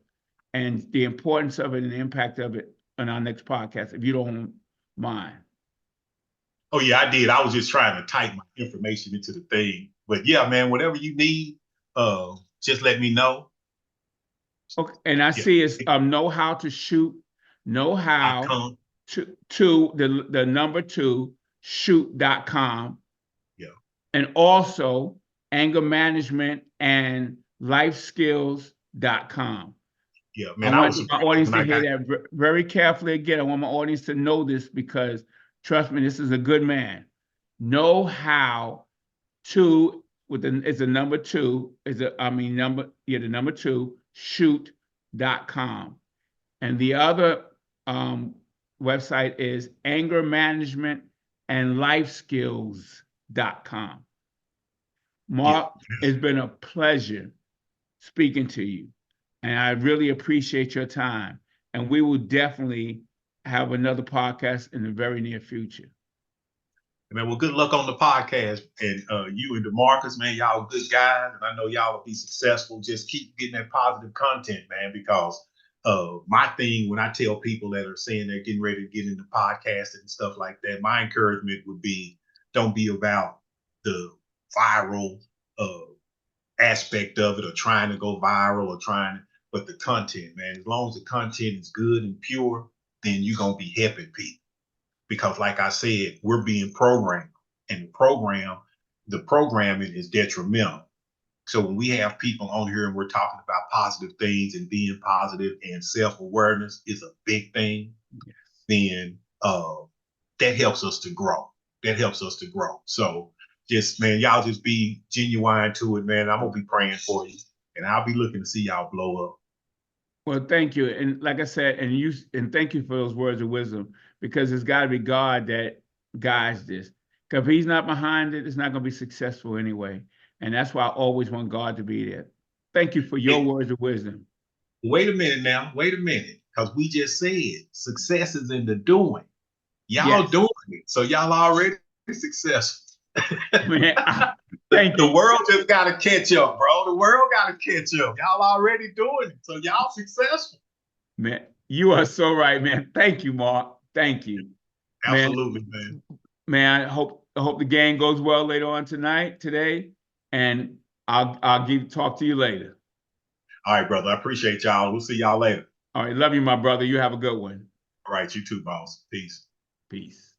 [SPEAKER 1] and the importance of it and the impact of it on our next podcast, if you don't mind.
[SPEAKER 2] Oh yeah, I did. I was just trying to type my information into the thing. But yeah, man, whatever you need, just let me know.
[SPEAKER 1] Okay, and I
[SPEAKER 2] Yeah.
[SPEAKER 1] see it's know how to shoot, know how
[SPEAKER 2] .com.
[SPEAKER 1] to the number two shoot.com,
[SPEAKER 2] Yeah.
[SPEAKER 1] and also anger management and lifeskills.com.
[SPEAKER 2] Yeah,
[SPEAKER 1] I
[SPEAKER 2] man, I
[SPEAKER 1] want
[SPEAKER 2] was
[SPEAKER 1] my
[SPEAKER 2] surprised
[SPEAKER 1] audience
[SPEAKER 2] when
[SPEAKER 1] to
[SPEAKER 2] I
[SPEAKER 1] hear
[SPEAKER 2] got.
[SPEAKER 1] that very carefully again. I want my audience to know this because trust me, this is a good man. Know how to it's a number two, the number two, shoot.com. And the other website is anger management and lifeskills.com.
[SPEAKER 2] Yeah.
[SPEAKER 1] Mark, it's been a pleasure speaking to you. And I really appreciate your time. And we will definitely have another podcast in the very near future.
[SPEAKER 2] Man, well, good luck on the podcast. And you and DeMarcus, man, y'all good guys. And I know y'all will be successful. Just keep getting that positive content, man, because my thing, when I tell people that are saying they're getting ready to get into podcasting and stuff like that, my encouragement would be don't be about the viral uh, aspect of it or trying to go viral or but the content, man. As long as the content is good and pure, then you're going to be helping people because like I said, we're being programmed and the programming is detrimental. So when we have people on here and we're talking about positive things and being positive and self-awareness is a big thing, then that helps us to grow. That helps us to grow. So just, man, y'all just be genuine to it, man. I'm going to be praying for you and I'll be looking to see y'all blow up.
[SPEAKER 1] Well, thank you. And like I said, and thank you for those words of wisdom, because it's got to be God that guides this. Because if he's not behind it, it's not going to be successful anyway. And that's why I always want God to be there. Thank you for your
[SPEAKER 2] Hey,
[SPEAKER 1] words of wisdom.
[SPEAKER 2] wait a minute now. Wait a minute. Because we just said success is in the doing. Y'all
[SPEAKER 1] Yes,
[SPEAKER 2] doing it. So y'all already successful.
[SPEAKER 1] man. Thank
[SPEAKER 2] The
[SPEAKER 1] you,
[SPEAKER 2] world just got to catch up, bro. The world got to catch up. Y'all already doing it. So y'all successful.
[SPEAKER 1] man. You are so right, man. Thank you, Mark. Thank you, man.
[SPEAKER 2] Absolutely, man.
[SPEAKER 1] Man, I hope the game goes well later on today, and I'll talk to you later.
[SPEAKER 2] All right, brother. I appreciate y'all. We'll see y'all later.
[SPEAKER 1] All right, love you, my brother. You have a good one.
[SPEAKER 2] All right, you too, boss. Peace.
[SPEAKER 1] Peace.